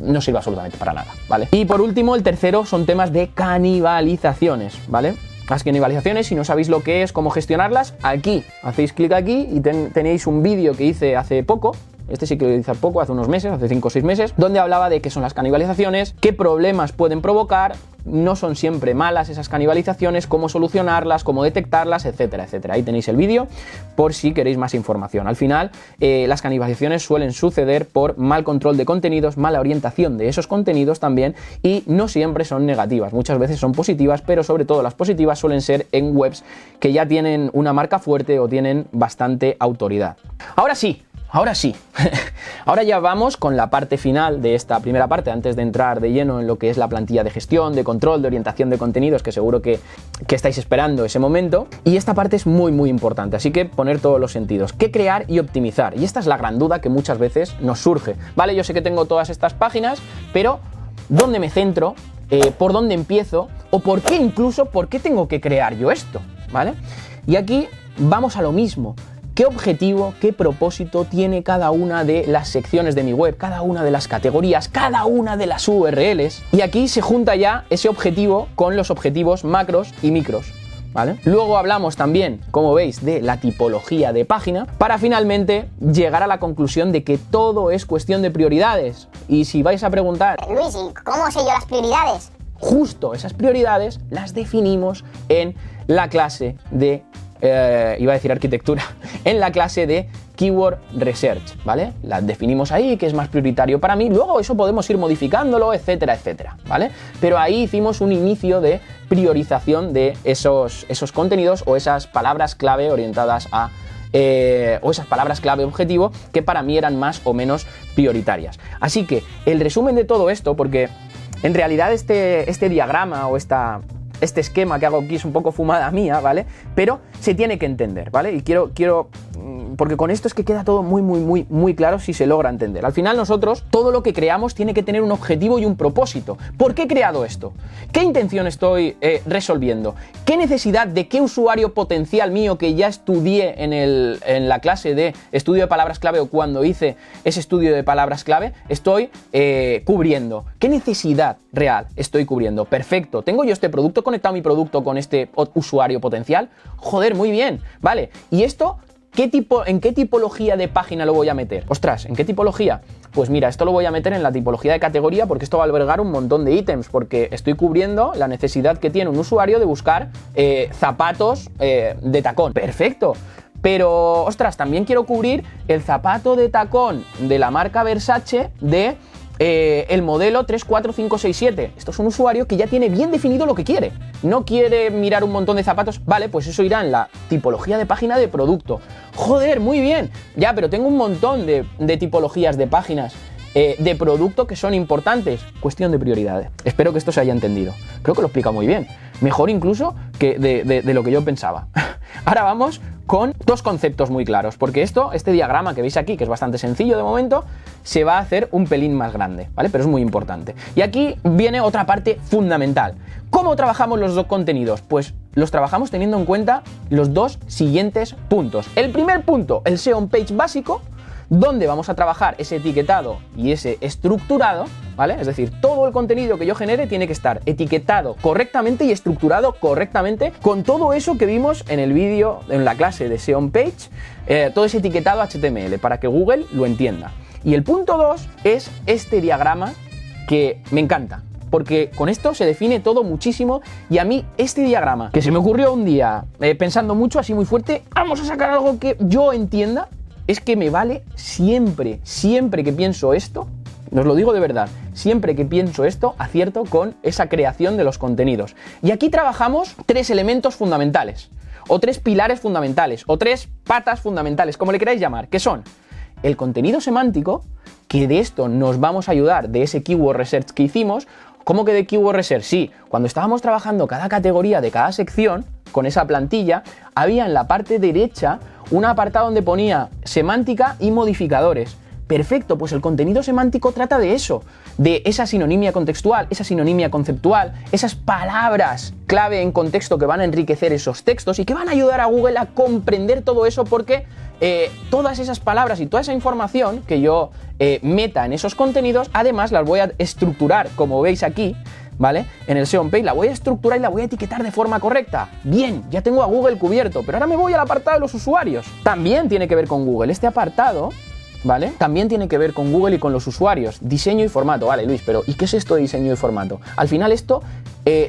no sirve absolutamente para nada, ¿vale? Y por último, el tercero son temas de canibalizaciones, ¿vale? Las canibalizaciones, si no sabéis lo que es, cómo gestionarlas, aquí, hacéis clic aquí y tenéis un vídeo que hice hace poco. Este sí que lo hice hace poco, hace unos meses, hace 5 o 6 meses, donde hablaba de qué son las canibalizaciones, qué problemas pueden provocar, no son siempre malas esas canibalizaciones, cómo solucionarlas, cómo detectarlas, etcétera, etcétera. Ahí tenéis el vídeo por si queréis más información. Al final, las canibalizaciones suelen suceder por mal control de contenidos, mala orientación de esos contenidos también, y no siempre son negativas, muchas veces son positivas, pero sobre todo las positivas suelen ser en webs que ya tienen una marca fuerte o tienen bastante autoridad. Ahora sí, ahora ya vamos con la parte final de esta primera parte, antes de entrar de lleno en lo que es la plantilla de gestión, de control, de orientación de contenidos, que seguro que estáis esperando ese momento. Y esta parte es muy importante, así que poner todos los sentidos. ¿Qué crear y optimizar? Y esta es la gran duda que muchas veces nos surge. Vale, yo sé que tengo todas estas páginas, pero ¿dónde me centro? ¿Por dónde empiezo? ¿O por qué tengo que crear yo esto? ¿Vale? Y aquí vamos a lo mismo. ¿Qué objetivo, qué propósito tiene cada una de las secciones de mi web, cada una de las categorías, cada una de las URLs? Y aquí se junta ya ese objetivo con los objetivos macros y micros, ¿vale? Luego hablamos también, como veis, de la tipología de página, para finalmente llegar a la conclusión de que todo es cuestión de prioridades. Y si vais a preguntar, Luis, ¿y cómo sé yo las prioridades? Justo esas prioridades las definimos en la clase de iba a decir arquitectura, en la clase de Keyword Research, ¿vale? Las definimos ahí, que es más prioritario para mí, luego eso podemos ir modificándolo, etcétera, etcétera, ¿vale? Pero ahí hicimos un inicio de priorización de esos contenidos o esas palabras clave orientadas a o esas palabras clave objetivo que para mí eran más o menos prioritarias. Así que el resumen de todo esto, porque en realidad este diagrama o este esquema que hago aquí es un poco fumada mía, ¿vale? Pero se tiene que entender, ¿vale? Y quiero porque con esto es que queda todo muy claro si se logra entender. Al final nosotros, todo lo que creamos tiene que tener un objetivo y un propósito. ¿Por qué he creado esto? ¿Qué intención estoy resolviendo? ¿Qué necesidad de qué usuario potencial mío que ya estudié en la clase de estudio de palabras clave o cuando hice ese estudio de palabras clave estoy cubriendo? ¿Qué necesidad real estoy cubriendo. Perfecto. ¿Tengo yo este producto? ¿He conectado mi producto con este usuario potencial? Joder, muy bien. Vale. ¿Y esto en qué tipología de página lo voy a meter? Ostras, ¿en qué tipología? Pues mira, esto lo voy a meter en la tipología de categoría porque esto va a albergar un montón de ítems, porque estoy cubriendo la necesidad que tiene un usuario de buscar zapatos de tacón. Perfecto. Pero, ostras, también quiero cubrir el zapato de tacón de la marca Versace de el modelo 34567. Esto es un usuario que ya tiene bien definido lo que quiere. No quiere mirar un montón de zapatos. Vale, pues eso irá en la tipología de página de producto. Joder, muy bien. Ya, pero tengo un montón de tipologías de páginas de producto que son importantes. Cuestión de prioridades. Espero que esto se haya entendido. Creo que lo explica muy bien. Mejor incluso que de lo que yo pensaba. Ahora vamos con dos conceptos muy claros, porque este diagrama que veis aquí, que es bastante sencillo de momento, se va a hacer un pelín más grande, ¿vale? Pero es muy importante. Y aquí viene otra parte fundamental. ¿Cómo trabajamos los dos contenidos? Pues los trabajamos teniendo en cuenta los dos siguientes puntos. El primer punto, el SEO on page básico, donde vamos a trabajar ese etiquetado y ese estructurado, ¿vale? Es decir, todo el contenido que yo genere tiene que estar etiquetado correctamente y estructurado correctamente con todo eso que vimos en el vídeo, en la clase de SEO on page, todo ese etiquetado HTML para que Google lo entienda. Y el punto 2 es este diagrama que me encanta, porque con esto se define todo muchísimo y a mí este diagrama, que se me ocurrió un día pensando mucho, así muy fuerte, vamos a sacar algo que yo entienda, es que me vale siempre que pienso esto, os lo digo de verdad, siempre que pienso esto, acierto con esa creación de los contenidos. Y aquí trabajamos tres elementos fundamentales, o tres pilares fundamentales, o tres patas fundamentales, como le queráis llamar, que son el contenido semántico, que de esto nos vamos a ayudar de ese keyword research que hicimos. ¿Cómo que de keyword research? Sí, cuando estábamos trabajando cada categoría de cada sección, con esa plantilla, había en la parte derecha un apartado donde ponía semántica y modificadores. Perfecto, pues el contenido semántico trata de eso, de esa sinonimia contextual, esa sinonimia conceptual, esas palabras clave en contexto que van a enriquecer esos textos y que van a ayudar a Google a comprender todo eso, porque todas esas palabras y toda esa información que yo meta en esos contenidos, además las voy a estructurar, como veis aquí, ¿vale? En el SEO on page la voy a estructurar y la voy a etiquetar de forma correcta. Bien, ya tengo a Google cubierto, pero ahora me voy al apartado de los usuarios. También tiene que ver con Google. Este apartado, ¿vale? También tiene que ver con Google y con los usuarios. Diseño y formato. Vale, Luis, pero ¿y qué es esto de diseño y formato? Al final esto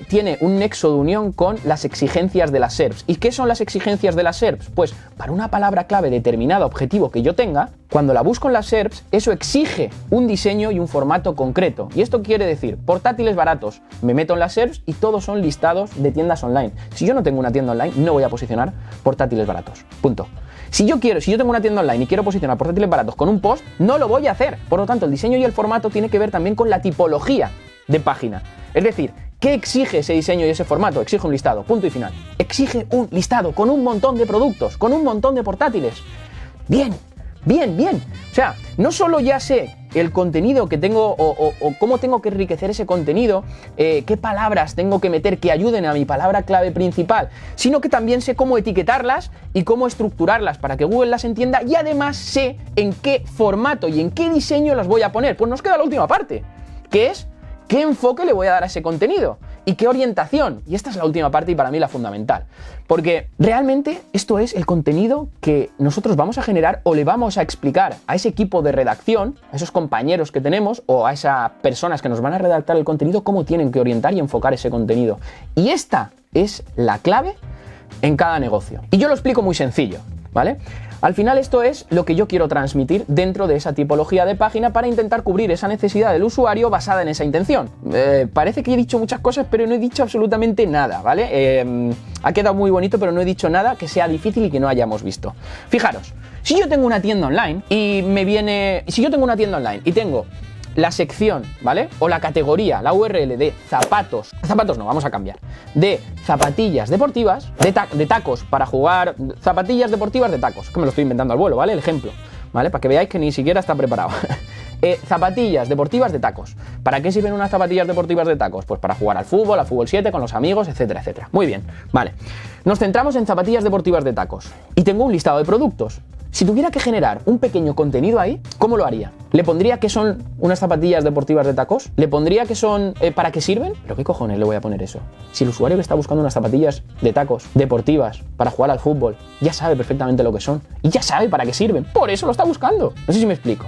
tiene un nexo de unión con las exigencias de las SERPs. ¿Y qué son las exigencias de las SERPs? Pues para una palabra clave determinada, objetivo que yo tenga, cuando la busco en las SERPs, eso exige un diseño y un formato concreto. Y esto quiere decir, portátiles baratos. Me meto en las SERPs y todos son listados de tiendas online. Si yo no tengo una tienda online, no voy a posicionar portátiles baratos. Punto. Si yo tengo una tienda online y quiero posicionar portátiles baratos con un post, no lo voy a hacer. Por lo tanto, el diseño y el formato tiene que ver también con la tipología de página. Es decir, ¿qué exige ese diseño y ese formato? Exige un listado, punto y final. Exige un listado con un montón de productos, con un montón de portátiles. Bien. O sea, no solo ya sé el contenido que tengo o cómo tengo que enriquecer ese contenido, qué palabras tengo que meter que ayuden a mi palabra clave principal, sino que también sé cómo etiquetarlas y cómo estructurarlas para que Google las entienda, y además sé en qué formato y en qué diseño las voy a poner. Pues nos queda la última parte, que es qué enfoque le voy a dar a ese contenido y qué orientación. Y esta es la última parte y para mí la fundamental. Porque realmente esto es el contenido que nosotros vamos a generar o le vamos a explicar a ese equipo de redacción, a esos compañeros que tenemos o a esas personas que nos van a redactar el contenido, cómo tienen que orientar y enfocar ese contenido. Y esta es la clave en cada negocio. Y yo lo explico muy sencillo, ¿vale? Al final esto es lo que yo quiero transmitir dentro de esa tipología de página para intentar cubrir esa necesidad del usuario basada en esa intención. Parece que he dicho muchas cosas, pero no he dicho absolutamente nada, ¿vale? Ha quedado muy bonito, pero no he dicho nada que sea difícil y que no hayamos visto. Fijaros, si yo tengo una tienda online y tengo la sección, ¿vale? O la categoría, la URL de zapatos no, vamos a cambiar, de zapatillas deportivas, de tacos para jugar, zapatillas deportivas de tacos, que me lo estoy inventando al vuelo, ¿vale? El ejemplo, ¿vale? Para que veáis que ni siquiera está preparado. Zapatillas deportivas de tacos. ¿Para qué sirven unas zapatillas deportivas de tacos? Pues para jugar al fútbol 7 con los amigos, etcétera, etcétera. Muy bien, vale. Nos centramos en zapatillas deportivas de tacos y tengo un listado de productos. si tuviera que generar un pequeño contenido ahí, ¿cómo lo haría? ¿Le pondría que son unas zapatillas deportivas de tacos? ¿Le pondría que son para qué sirven? ¿Pero qué cojones le voy a poner eso? Si el usuario que está buscando unas zapatillas de tacos deportivas para jugar al fútbol ya sabe perfectamente lo que son y ya sabe para qué sirven, por eso lo está buscando. No sé si me explico.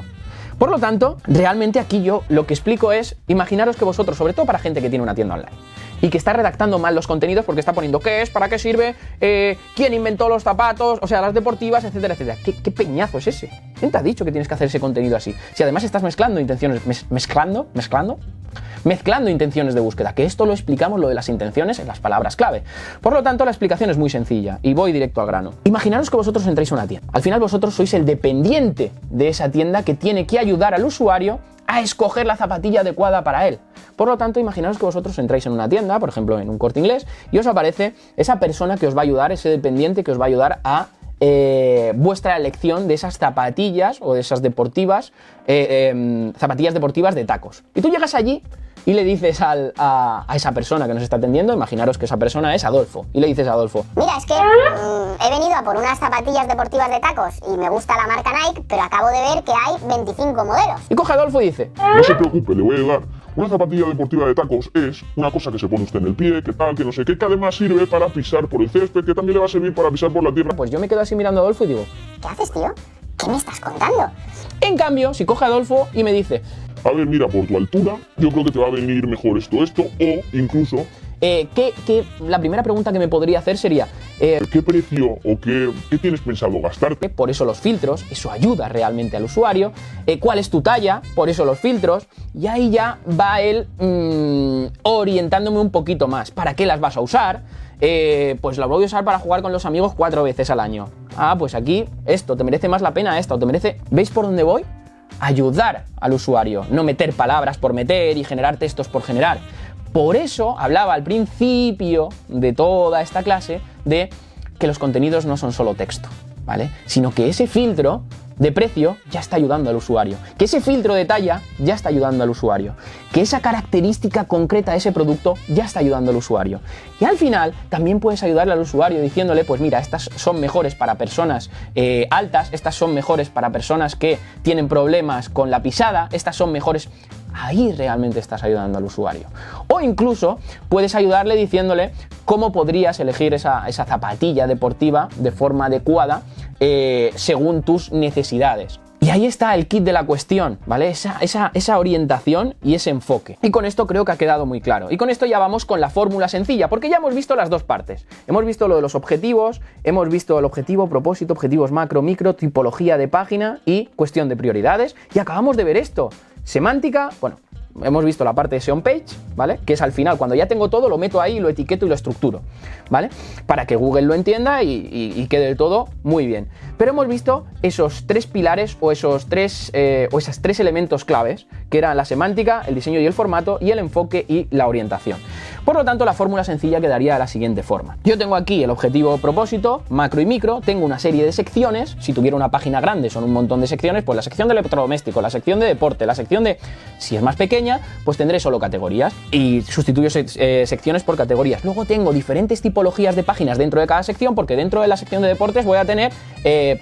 Por lo tanto, realmente aquí yo lo que explico es, imaginaros que vosotros, sobre todo para gente que tiene una tienda online y que está redactando mal los contenidos porque está poniendo qué es, para qué sirve, quién inventó los zapatos, o sea, las deportivas, etcétera, etcétera. ¿Qué peñazo es ese? ¿Quién te ha dicho que tienes que hacer ese contenido así? Si además estás mezclando intenciones, mezclando intenciones de búsqueda, que esto lo explicamos, lo de las intenciones, en las palabras clave. Por lo tanto, la explicación es muy sencilla y voy directo al grano. Imaginaros que vosotros entráis a una tienda. Al final vosotros sois el dependiente de esa tienda que tiene que ayudar al usuario a escoger la zapatilla adecuada para él. Por lo tanto, imaginaos que vosotros entráis en una tienda, por ejemplo en un Corte Inglés, y os aparece esa persona que os va a ayudar, ese dependiente que os va a ayudar a vuestra elección de esas zapatillas o de esas deportivas, zapatillas deportivas de tacos. Y tú llegas allí y le dices a esa persona que nos está atendiendo, imaginaros que esa persona es Adolfo, y le dices a Adolfo: mira, es que he venido a por unas zapatillas deportivas de tacos y me gusta la marca Nike, pero acabo de ver que hay 25 modelos. Y coge Adolfo y dice: no se preocupe, le voy a ayudar. Una zapatilla deportiva de tacos es una cosa que se pone usted en el pie, que tal, que no sé qué, que además sirve para pisar por el césped, que también le va a servir para pisar por la tierra. pues yo me quedo así mirando a Adolfo y digo: ¿Qué haces, tío? ¿Qué me estás contando? en cambio, si coge Adolfo y me dice: A ver, mira, por tu altura, yo creo que te va a venir mejor esto, o incluso, la primera pregunta que me podría hacer sería: ¿qué precio o qué tienes pensado gastarte? por eso los filtros, eso ayuda realmente al usuario. ¿Cuál es tu talla? Por eso los filtros. Y ahí ya va él orientándome un poquito más. ¿Para qué las vas a usar? Pues las voy a usar para jugar con los amigos 4 veces al año. Ah, pues aquí esto, te merece más la pena esto, te merece... ¿Veis por dónde voy? Ayudar al usuario, no meter palabras por meter y generar textos por generar. Por eso hablaba al principio de toda esta clase de que los contenidos no son solo texto, ¿vale? Sino que ese filtro de precio ya está ayudando al usuario, que ese filtro de talla ya está ayudando al usuario, que esa característica concreta de ese producto ya está ayudando al usuario. Y al final también puedes ayudarle al usuario diciéndole: pues mira, estas son mejores para personas altas, estas son mejores para personas que tienen problemas con la pisada, estas son mejores... Ahí realmente estás ayudando al usuario. O incluso puedes ayudarle diciéndole cómo podrías elegir esa zapatilla deportiva de forma adecuada según tus necesidades. Y ahí está el kit de la cuestión, ¿vale? Esa orientación y ese enfoque. Y con esto creo que ha quedado muy claro. Y con esto ya vamos con la fórmula sencilla, porque ya hemos visto las dos partes. Hemos visto lo de los objetivos, hemos visto el objetivo, propósito, objetivos macro, micro, tipología de página y cuestión de prioridades. Y acabamos de ver esto. Semántica, bueno, hemos visto la parte de SEO page, ¿vale? Que es al final, cuando ya tengo todo, lo meto ahí, lo etiqueto y lo estructuro, ¿vale? Para que Google lo entienda y quede del todo muy bien. Pero hemos visto esos tres pilares o esas tres elementos claves, que eran la semántica, el diseño y el formato, y el enfoque y la orientación. Por lo tanto, la fórmula sencilla quedaría de la siguiente forma. Yo tengo aquí el objetivo, propósito, macro y micro, tengo una serie de secciones. Si tuviera una página grande son un montón de secciones, pues la sección de electrodoméstico, la sección de deporte, la sección de... Si es más pequeña, pues tendré solo categorías y sustituyo secciones por categorías. Luego tengo diferentes tipologías de páginas dentro de cada sección, porque dentro de la sección de deportes voy a tener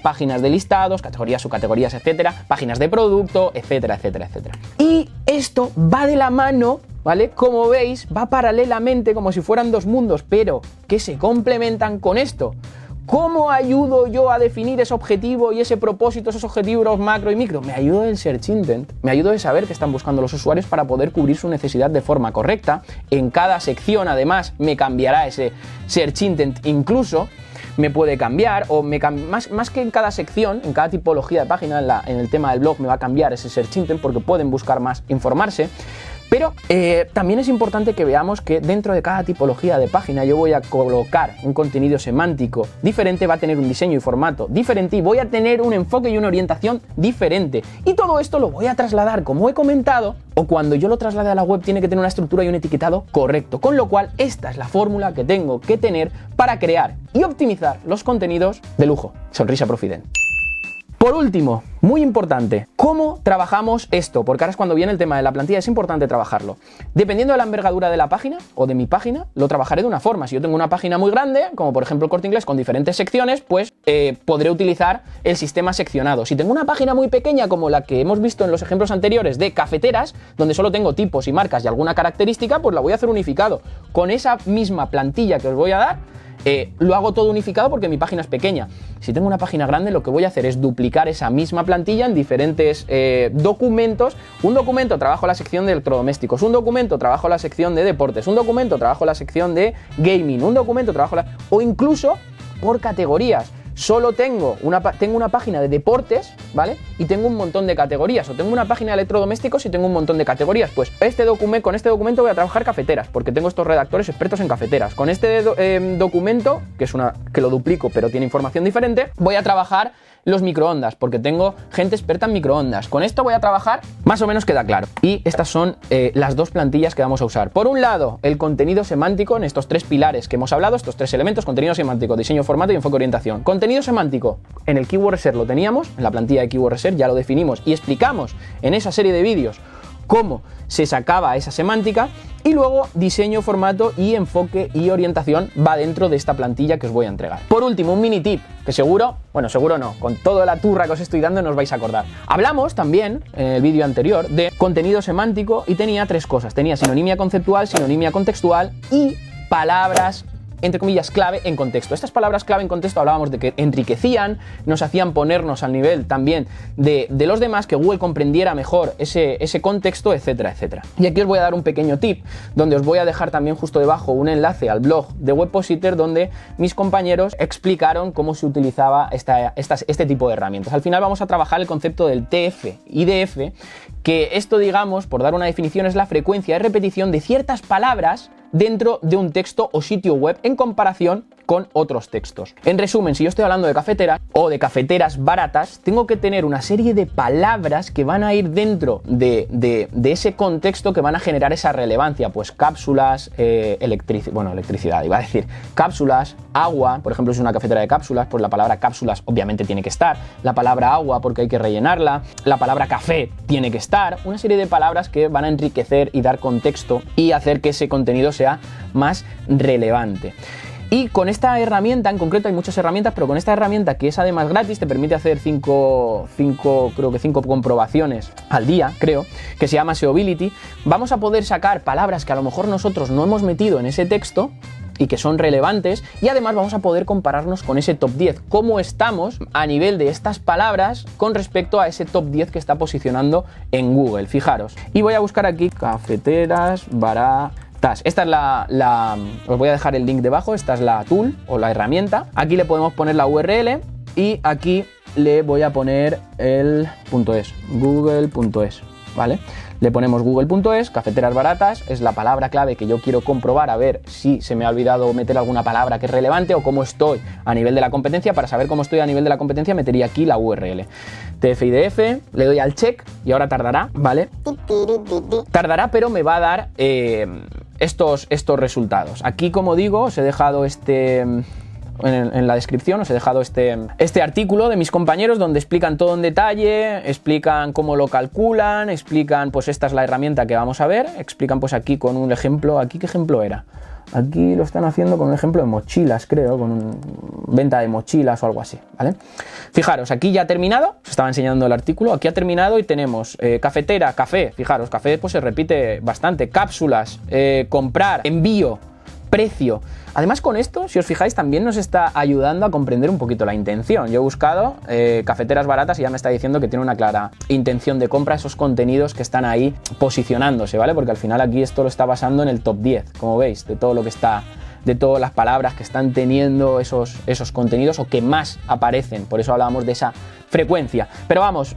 páginas de listados, categorías, subcategorías, etcétera, páginas de producto, etcétera, etcétera, etcétera. Y esto va de la mano, ¿vale? Como veis, va paralelamente, como si fueran dos mundos, pero que se complementan con esto. ¿Cómo ayudo yo a definir ese objetivo y ese propósito, esos objetivos macro y micro? Me ayudo del Search Intent, me ayudo de saber qué están buscando los usuarios para poder cubrir su necesidad de forma correcta. En cada sección, además, me cambiará ese Search Intent, incluso me puede cambiar, o más que en cada sección, en cada tipología de página, en el tema del blog me va a cambiar ese Search Intent porque pueden buscar más, informarse. Pero también es importante que veamos que dentro de cada tipología de página yo voy a colocar un contenido semántico diferente, va a tener un diseño y formato diferente y voy a tener un enfoque y una orientación diferente. Y todo esto lo voy a trasladar, como he comentado, o cuando yo lo traslade a la web tiene que tener una estructura y un etiquetado correcto. Con lo cual, esta es la fórmula que tengo que tener para crear y optimizar los contenidos de lujo. Sonrisa Profident. Por último, muy importante, ¿cómo trabajamos esto? Porque ahora es cuando viene el tema de la plantilla, es importante trabajarlo. Dependiendo de la envergadura de la página o de mi página, lo trabajaré de una forma. Si yo tengo una página muy grande, como por ejemplo el Corte Inglés con diferentes secciones, pues podré utilizar el sistema seccionado. Si tengo una página muy pequeña como la que hemos visto en los ejemplos anteriores de cafeteras, donde solo tengo tipos y marcas y alguna característica, pues la voy a hacer unificado. Con esa misma plantilla que os voy a dar, lo hago todo unificado porque mi página es pequeña. Si tengo una página grande, lo que voy a hacer es duplicar esa misma plantilla en diferentes documentos. Un documento trabajo la sección de electrodomésticos, un documento trabajo la sección de deportes, un documento trabajo la sección de gaming, un documento trabajo o incluso por categorías. Solo tengo una página de deportes, ¿vale? Y tengo un montón de categorías. O tengo una página de electrodomésticos y tengo un montón de categorías. Pues con este documento voy a trabajar cafeteras, porque tengo estos redactores expertos en cafeteras. Con este documento, que lo duplico pero tiene información diferente, voy a trabajar los microondas, porque tengo gente experta en microondas. Con esto voy a trabajar, más o menos queda claro. Y estas son las dos plantillas que vamos a usar. Por un lado, el contenido semántico en estos tres pilares que hemos hablado, estos tres elementos: contenido semántico, diseño, formato y enfoque orientación. Contenido semántico, en el Keyword Research lo teníamos, en la plantilla de Keyword Research ya lo definimos y explicamos en esa serie de vídeos cómo se sacaba esa semántica. Y luego diseño, formato y enfoque y orientación va dentro de esta plantilla que os voy a entregar. Por último, un mini tip que seguro no, con toda la turra que os estoy dando no os vais a acordar. Hablamos también en el vídeo anterior de contenido semántico y tenía tres cosas. Tenía sinonimia conceptual, sinonimia contextual y palabras entre comillas clave en contexto. Estas palabras clave en contexto hablábamos de que enriquecían, nos hacían ponernos al nivel también de los demás, que Google comprendiera mejor ese contexto, etcétera, etcétera. Y aquí os voy a dar un pequeño tip, donde os voy a dejar también justo debajo un enlace al blog de Webpositor, donde mis compañeros explicaron cómo se utilizaba este tipo de herramientas. Al final vamos a trabajar el concepto del TF y DF, que esto, digamos, por dar una definición, es la frecuencia de repetición de ciertas palabras dentro de un texto o sitio web en comparación con otros textos. En resumen, si yo estoy hablando de cafeteras o de cafeteras baratas, tengo que tener una serie de palabras que van a ir dentro de ese contexto, que van a generar esa relevancia, pues cápsulas, electricidad, iba a decir, cápsulas, agua. Por ejemplo, si es una cafetera de cápsulas, pues la palabra cápsulas obviamente tiene que estar, la palabra agua porque hay que rellenarla, la palabra café tiene que estar, una serie de palabras que van a enriquecer y dar contexto y hacer que ese contenido sea más relevante. Y con esta herramienta, en concreto hay muchas herramientas, pero con esta herramienta, que es además gratis, te permite hacer cinco comprobaciones al día, creo, que se llama Seobility. Vamos a poder sacar palabras que a lo mejor nosotros no hemos metido en ese texto y que son relevantes, y además vamos a poder compararnos con ese top 10, cómo estamos a nivel de estas palabras con respecto a ese top 10 que está posicionando en Google. Fijaros, y voy a buscar aquí cafeteras baratas. Esta es os voy a dejar el link debajo. Esta es la tool o la herramienta. Aquí le podemos poner la URL y aquí le voy a poner el .es, google.es, ¿vale? Le ponemos google.es, cafeteras baratas, es la palabra clave que yo quiero comprobar, a ver si se me ha olvidado meter alguna palabra que es relevante o cómo estoy a nivel de la competencia. Para saber cómo estoy a nivel de la competencia, metería aquí la URL. TF-IDF, le doy al check y ahora tardará, ¿vale? Tardará, pero me va a dar estos resultados. Aquí, como digo, os he dejado en la descripción os he dejado este artículo de mis compañeros, donde explican todo en detalle, explican cómo lo calculan, explican, pues esta es la herramienta que vamos a ver, explican pues aquí con un ejemplo. ¿Aquí qué ejemplo era? Aquí lo están haciendo con un ejemplo de mochilas, creo, con venta de mochilas o algo así, ¿vale? Fijaros, aquí ya ha terminado, os estaba enseñando el artículo, aquí ha terminado y tenemos cafetera, café, fijaros, café pues se repite bastante, cápsulas, comprar, envío, precio. Además, con esto, si os fijáis, también nos está ayudando a comprender un poquito la intención. Yo he buscado cafeteras baratas y ya me está diciendo que tiene una clara intención de compra, esos contenidos que están ahí posicionándose, ¿vale? Porque al final aquí esto lo está basando en el top 10, como veis, de todo lo que está, de todas las palabras que están teniendo esos contenidos o que más aparecen. Por eso hablábamos de esa frecuencia. Pero vamos,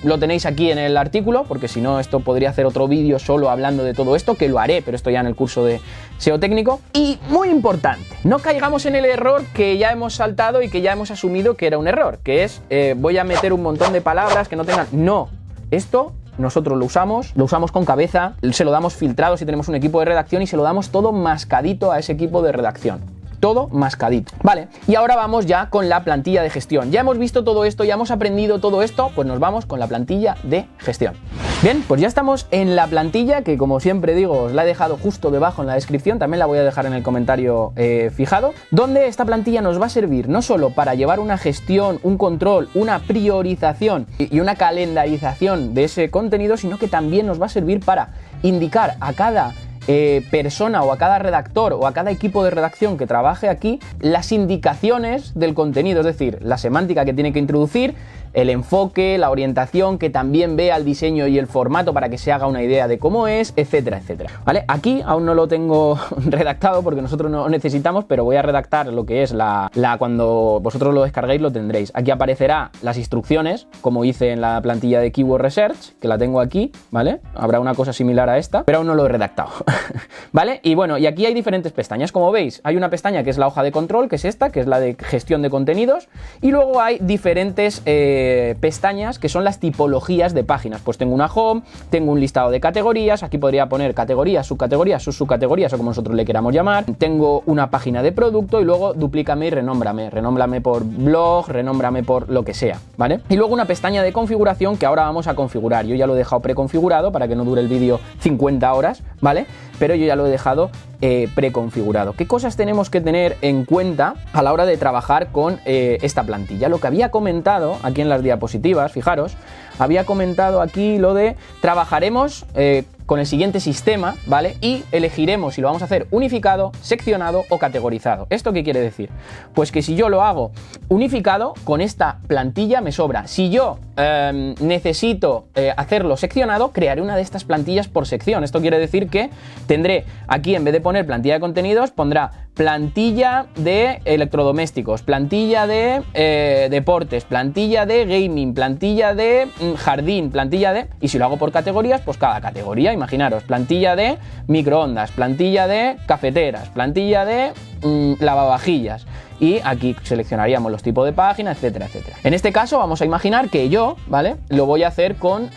lo tenéis aquí en el artículo, porque si no, esto podría hacer otro vídeo solo hablando de todo esto, que lo haré, pero esto ya en el curso de SEO técnico. Y muy importante, no caigamos en el error que ya hemos saltado y que ya hemos asumido que era un error, que es voy a meter un montón de palabras que no tengan. No, esto nosotros lo usamos con cabeza, se lo damos filtrado si tenemos un equipo de redacción y se lo damos todo mascadito a ese equipo de redacción. todo mascadito, ¿vale? Y ahora vamos ya con la plantilla de gestión. Ya hemos visto todo esto, ya hemos aprendido todo esto, pues nos vamos con la plantilla de gestión. Bien, pues ya estamos en la plantilla, que como siempre digo, os la he dejado justo debajo en la descripción, también la voy a dejar en el comentario fijado, donde esta plantilla nos va a servir no solo para llevar una gestión, un control, una priorización y una calendarización de ese contenido, sino que también nos va a servir para indicar a cada persona o a cada redactor o a cada equipo de redacción que trabaje aquí las indicaciones del contenido, es decir, la semántica que tiene que introducir, el enfoque, la orientación, que también vea el diseño y el formato para que se haga una idea de cómo es, etcétera, etcétera. ¿Vale? Aquí aún no lo tengo redactado porque nosotros no lo necesitamos, pero voy a redactar lo que es cuando vosotros lo descarguéis lo tendréis. Aquí aparecerá las instrucciones, como hice en la plantilla de Keyword Research, que la tengo aquí, ¿vale? Habrá una cosa similar a esta, pero aún no lo he redactado. ¿Vale? Y bueno, y aquí hay diferentes pestañas. Como veis, hay una pestaña que es la hoja de control, que es esta, que es la de gestión de contenidos, y luego hay diferentes pestañas que son las tipologías de páginas. Pues tengo una home, tengo un listado de categorías, aquí podría poner categorías, subcategorías, subcategorías o como nosotros le queramos llamar. Tengo una página de producto y luego duplícame y renómbrame por blog, renómbrame por lo que sea, ¿vale? Y luego una pestaña de configuración que ahora vamos a configurar. Yo ya lo he dejado preconfigurado para que no dure el vídeo 50 horas, ¿vale? Pero yo ya lo he dejado preconfigurado. ¿Qué cosas tenemos que tener en cuenta a la hora de trabajar con esta plantilla? Lo que había comentado aquí en las diapositivas, fijaros, había comentado aquí lo de trabajaremos con el siguiente sistema, ¿vale? Y elegiremos si lo vamos a hacer unificado, seccionado o categorizado. ¿Esto qué quiere decir? Pues que si yo lo hago unificado, con esta plantilla me sobra. Si yo necesito hacerlo seccionado, crearé una de estas plantillas por sección. Esto quiere decir que tendré aquí, en vez de poner plantilla de contenidos, pondrá plantilla de electrodomésticos, plantilla de deportes, plantilla de gaming, plantilla de jardín, plantilla de... Y si lo hago por categorías, pues cada categoría, imaginaros, plantilla de microondas, plantilla de cafeteras, plantilla de lavavajillas. Y aquí seleccionaríamos los tipos de páginas, etcétera, etcétera. En este caso vamos a imaginar que yo, ¿vale? Lo voy a hacer con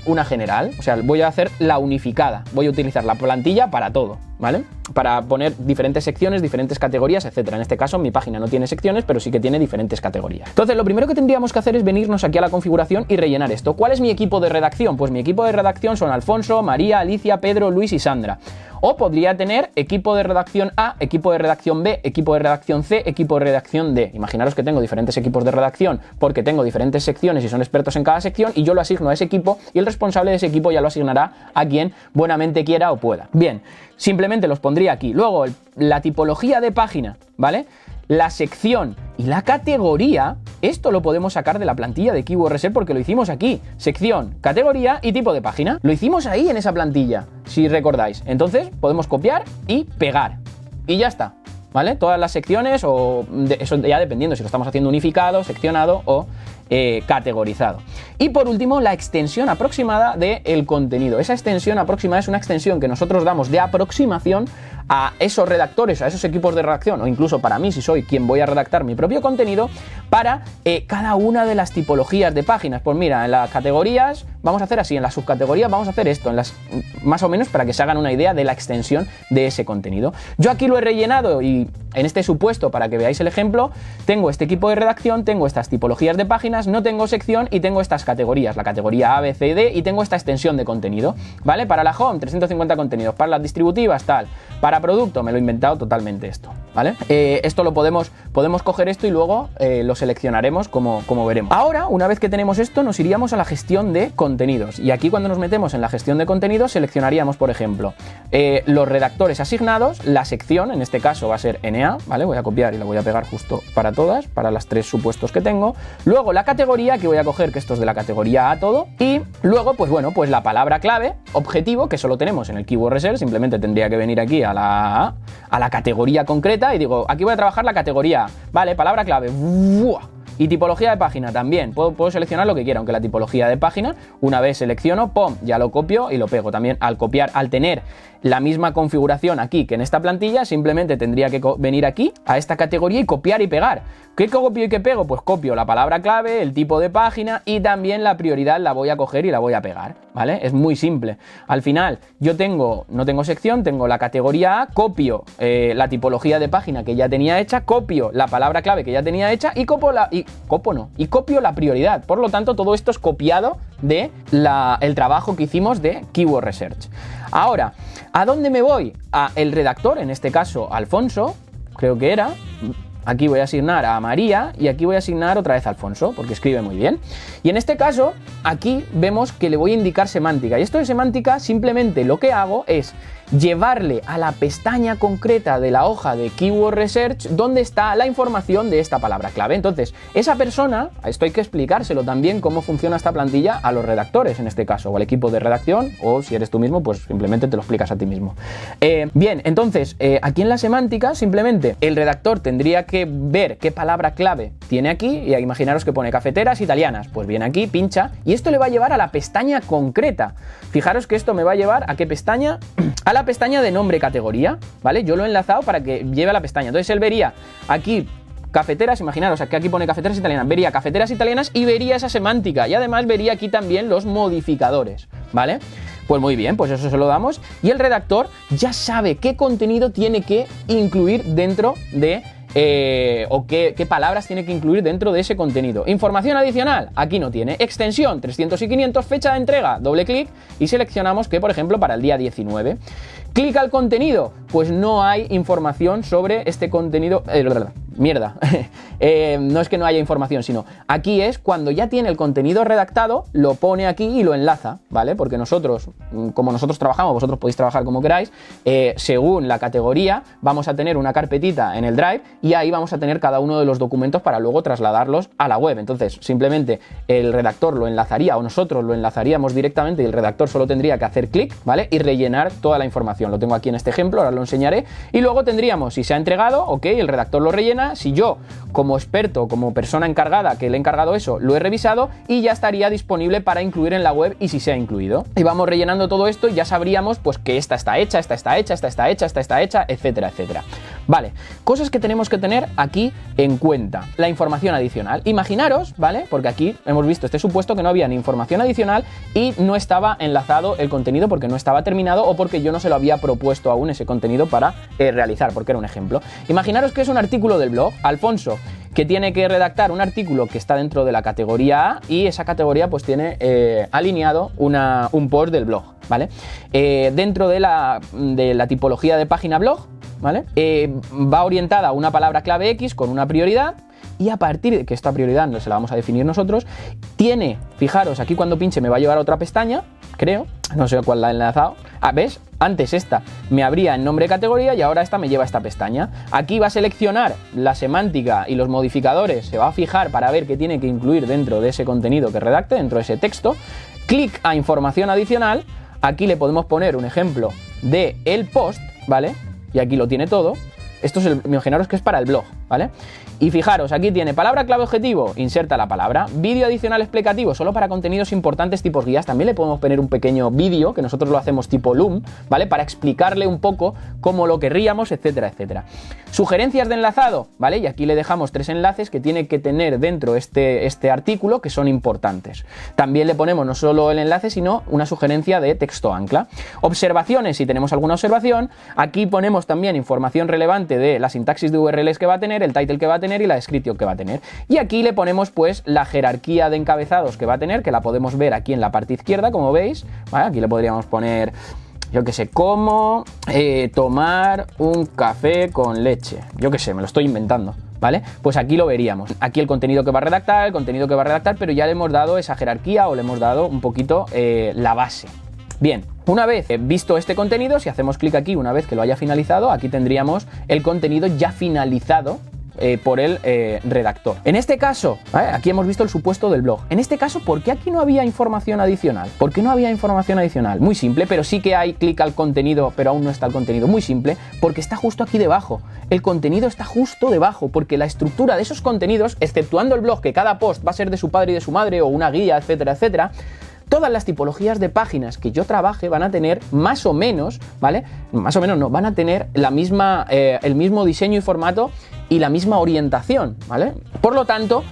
una general, o sea, voy a hacer la unificada. Voy a utilizar la plantilla para todo, ¿vale? Para poner diferentes secciones, diferentes categorías, etcétera. En este caso mi página no tiene secciones, pero sí que tiene diferentes categorías. Entonces, lo primero que tendríamos que hacer es venirnos aquí a la configuración y rellenar esto. ¿Cuál es mi equipo de redacción? Pues mi equipo de redacción son Alfonso, María, Alicia, Pedro, Luis y Sandra. O podría tener equipo de redacción A, equipo de redacción B, equipo de redacción C, equipo de redacción D. Imaginaros que tengo diferentes equipos de redacción porque tengo diferentes secciones y son expertos en cada sección y yo lo asigno a ese equipo y el responsable de ese equipo ya lo asignará a quien buenamente quiera o pueda. Bien, simplemente los pondría aquí. Luego, la tipología de página, ¿vale? La sección y la categoría, esto lo podemos sacar de la plantilla de Keyword Research porque lo hicimos aquí. Sección, categoría y tipo de página. Lo hicimos ahí en esa plantilla, si recordáis. Entonces podemos copiar y pegar. Y ya está, ¿vale? Todas las secciones, o eso ya dependiendo si lo estamos haciendo unificado, seccionado o categorizado. Y por último, la extensión aproximada del contenido. Esa extensión aproximada es una extensión que nosotros damos de aproximación a esos redactores, a esos equipos de redacción, o incluso para mí, si soy quien voy a redactar mi propio contenido, para cada una de las tipologías de páginas. Pues mira, en las categorías vamos a hacer así, en las subcategorías vamos a hacer esto, en las más o menos para que se hagan una idea de la extensión de ese contenido. Yo aquí lo he rellenado y en este supuesto, para que veáis el ejemplo, tengo este equipo de redacción, tengo estas tipologías de páginas, no tengo sección y tengo estas categorías, la categoría A, B, C, D, y tengo esta extensión de contenido, ¿vale? Para la home, 350 contenidos, para las distributivas, tal, para producto, me lo he inventado totalmente esto, ¿vale? Esto lo podemos coger esto y luego lo seleccionaremos como veremos. Ahora, una vez que tenemos esto, nos iríamos a la gestión de contenidos, y aquí cuando nos metemos en la gestión de contenidos, seleccionaríamos, por ejemplo, los redactores asignados, la sección, en este caso va a ser NA, ¿vale? Voy a copiar y la voy a pegar justo para todas, para las tres supuestos que tengo. Luego la categoría, que voy a coger, que esto es de la categoría A todo, y luego, pues bueno, pues la palabra clave, objetivo, que solo tenemos en el Keyword Research, simplemente tendría que venir aquí a la categoría concreta y digo, aquí voy a trabajar la categoría A, ¿vale? Palabra clave, ¡buah! Y tipología de página también, puedo seleccionar lo que quiera, aunque la tipología de página, una vez selecciono, ¡pum!, ya lo copio y lo pego. También al copiar, al tener la misma configuración aquí que en esta plantilla, simplemente tendría que venir aquí a esta categoría y copiar y pegar. ¿Qué copio y qué pego? Pues copio la palabra clave, el tipo de página y también la prioridad la voy a coger y la voy a pegar, ¿vale? Es muy simple. Al final yo no tengo sección, tengo la categoría A, copio la tipología de página que ya tenía hecha, copio la palabra clave que ya tenía hecha y copio la prioridad. Por lo tanto, todo esto es copiado de el trabajo que hicimos de Keyword Research. Ahora, ¿a dónde me voy? A el redactor, en este caso Alfonso, creo que era. Aquí voy a asignar a María y aquí voy a asignar otra vez a Alfonso, porque escribe muy bien. Y en este caso, aquí vemos que le voy a indicar semántica. Y esto de semántica, simplemente lo que hago es llevarle a la pestaña concreta de la hoja de Keyword Research donde está la información de esta palabra clave. Entonces, esa persona, esto hay que explicárselo también cómo funciona esta plantilla a los redactores, en este caso, o al equipo de redacción, o si eres tú mismo, pues simplemente te lo explicas a ti mismo. Bien, entonces, aquí en la semántica, simplemente el redactor tendría que ver qué palabra clave tiene aquí, y imaginaros que pone cafeteras italianas, pues viene aquí, pincha, y esto le va a llevar a la pestaña concreta. Fijaros que esto me va a llevar a qué pestaña, a la pestaña de nombre categoría, ¿vale? Yo lo he enlazado para que lleve a la pestaña. Entonces él vería aquí cafeteras, imaginaros que aquí pone cafeteras italianas, vería cafeteras italianas y vería esa semántica, y además vería aquí también los modificadores, ¿vale? Pues muy bien, pues eso se lo damos, y el redactor ya sabe qué contenido tiene que incluir dentro de o qué palabras tiene que incluir dentro de ese contenido. Información adicional, aquí no tiene. Extensión, 300 y 500, fecha de entrega, doble clic y seleccionamos que, por ejemplo, para el día 19. Clic al contenido, pues no hay información sobre este contenido. No es que no haya información, sino aquí es cuando ya tiene el contenido redactado, lo pone aquí y lo enlaza, ¿vale? Porque nosotros, como nosotros trabajamos, vosotros podéis trabajar como queráis, según la categoría vamos a tener una carpetita en el Drive y ahí vamos a tener cada uno de los documentos para luego trasladarlos a la web. Entonces, simplemente el redactor lo enlazaría o nosotros lo enlazaríamos directamente y el redactor solo tendría que hacer clic, ¿vale? Y rellenar toda la información. Lo tengo aquí en este ejemplo, ahora lo enseñaré. Y luego tendríamos, si se ha entregado, ok, el redactor lo rellena. Si yo, como experto, como persona encargada que le he encargado eso, lo he revisado y ya estaría disponible para incluir en la web y si se ha incluido. Y vamos rellenando todo esto y ya sabríamos pues que esta está hecha, esta está hecha, esta está hecha, esta está hecha, etcétera, etcétera. Vale, cosas que tenemos que tener aquí en cuenta. La información adicional. Imaginaros, ¿vale? Porque aquí hemos visto este supuesto que no había ni información adicional y no estaba enlazado el contenido porque no estaba terminado o porque yo no se lo había propuesto aún ese contenido para realizar, porque era un ejemplo. Imaginaros que es un artículo del blog, Alfonso, que tiene que redactar un artículo que está dentro de la categoría A y esa categoría pues tiene alineado un post del blog, ¿vale? Dentro de la tipología de página blog, ¿vale? Va orientada a una palabra clave X con una prioridad y a partir de que esta prioridad no se la vamos a definir nosotros, tiene, fijaros, aquí cuando pinche me va a llevar a otra pestaña, creo, no sé cuál la he enlazado. ¿Ves? Antes esta me abría en nombre de categoría y ahora esta me lleva a esta pestaña. Aquí va a seleccionar la semántica y los modificadores, se va a fijar para ver qué tiene que incluir dentro de ese contenido que redacte, dentro de ese texto. Clic a información adicional, aquí le podemos poner un ejemplo de el post, ¿vale? Y aquí lo tiene todo. Esto es imaginaros que es para el blog, ¿vale? Y fijaros, aquí tiene palabra clave objetivo, inserta la palabra, vídeo adicional explicativo, solo para contenidos importantes tipos guías, también le podemos poner un pequeño vídeo, que nosotros lo hacemos tipo Loom, ¿vale? Para explicarle un poco cómo lo querríamos, etcétera, etcétera. Sugerencias de enlazado, ¿vale? Y aquí le dejamos 3 enlaces que tiene que tener dentro este artículo que son importantes. También le ponemos no solo el enlace, sino una sugerencia de texto ancla. Observaciones, si tenemos alguna observación, aquí ponemos también información relevante de la sintaxis de URLs que va a tener, el title que va a tener y la description que va a tener. Y aquí le ponemos pues la jerarquía de encabezados que va a tener, que la podemos ver aquí en la parte izquierda, como veis, ¿vale? Aquí le podríamos poner, yo que sé, cómo tomar un café con leche. Yo que sé, me lo estoy inventando, ¿vale? Pues aquí lo veríamos. Aquí el contenido que va a redactar, el contenido que va a redactar, pero ya le hemos dado esa jerarquía o le hemos dado un poquito la base. Bien, una vez visto este contenido, si hacemos clic aquí, una vez que lo haya finalizado, aquí tendríamos el contenido ya finalizado, por el redactor. En este caso, aquí hemos visto el supuesto del blog. En este caso, ¿por qué aquí no había información adicional? ¿Por qué no había información adicional? Muy simple, pero sí que hay clic al contenido, pero aún no está el contenido. Muy simple, porque está justo aquí debajo. El contenido está justo debajo, porque la estructura de esos contenidos, exceptuando el blog, que cada post va a ser de su padre y de su madre, o una guía, etcétera, etcétera, todas las tipologías de páginas que yo trabaje van a tener más o menos, ¿vale? Más o menos no, van a tener la misma, el mismo diseño y formato y la misma orientación, ¿vale? Por lo tanto,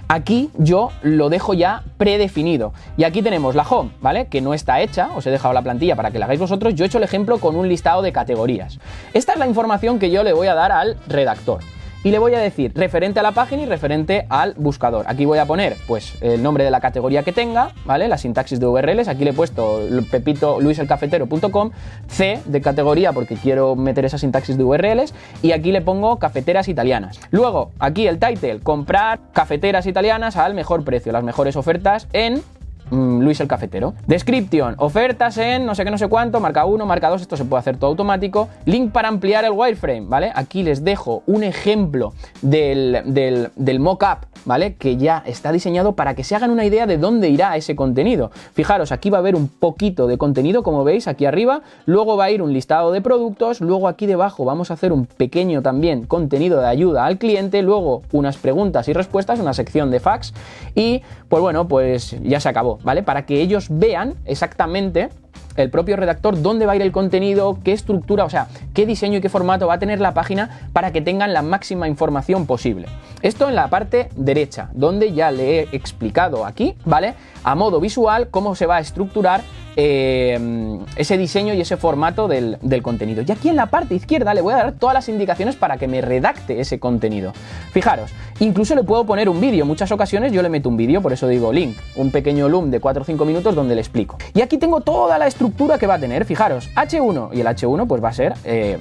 aquí yo lo dejo ya predefinido. Y aquí tenemos la home, ¿vale? Que no está hecha, os he dejado la plantilla para que la hagáis vosotros. Yo he hecho el ejemplo con un listado de categorías. Esta es la información que yo le voy a dar al redactor. Y le voy a decir referente a la página y referente al buscador. Aquí voy a poner pues el nombre de la categoría que tenga, ¿vale? La sintaxis de URLs, aquí le he puesto Pepito luiselcafetero.com, C de categoría porque quiero meter esa sintaxis de URLs, y aquí le pongo cafeteras italianas. Luego, aquí el title, comprar cafeteras italianas al mejor precio, las mejores ofertas en Luis el Cafetero. Description, ofertas en no sé qué, no sé cuánto, marca 1, marca 2, esto se puede hacer todo automático. Link para ampliar el wireframe, ¿vale? Aquí les dejo un ejemplo del mockup, ¿vale? Que ya está diseñado para que se hagan una idea de dónde irá ese contenido. Fijaros, aquí va a haber un poquito de contenido, como veis, aquí arriba, luego va a ir un listado de productos, luego aquí debajo vamos a hacer un pequeño también contenido de ayuda al cliente, luego unas preguntas y respuestas, una sección de fax, y pues bueno, pues ya se acabó, ¿vale? Para que ellos vean exactamente el propio redactor dónde va a ir el contenido, qué estructura, o sea, qué diseño y qué formato va a tener la página para que tengan la máxima información posible. Esto en la parte derecha, donde ya le he explicado aquí, ¿vale? A modo visual cómo se va a estructurar ese diseño y ese formato del contenido. Y aquí en la parte izquierda le voy a dar todas las indicaciones para que me redacte ese contenido. Fijaros, incluso le puedo poner un vídeo. En muchas ocasiones yo le meto un vídeo, por eso digo link, un pequeño loom de 4 o 5 minutos donde le explico. Y aquí tengo toda la estructura que va a tener. Fijaros, H1, y el H1 pues va a ser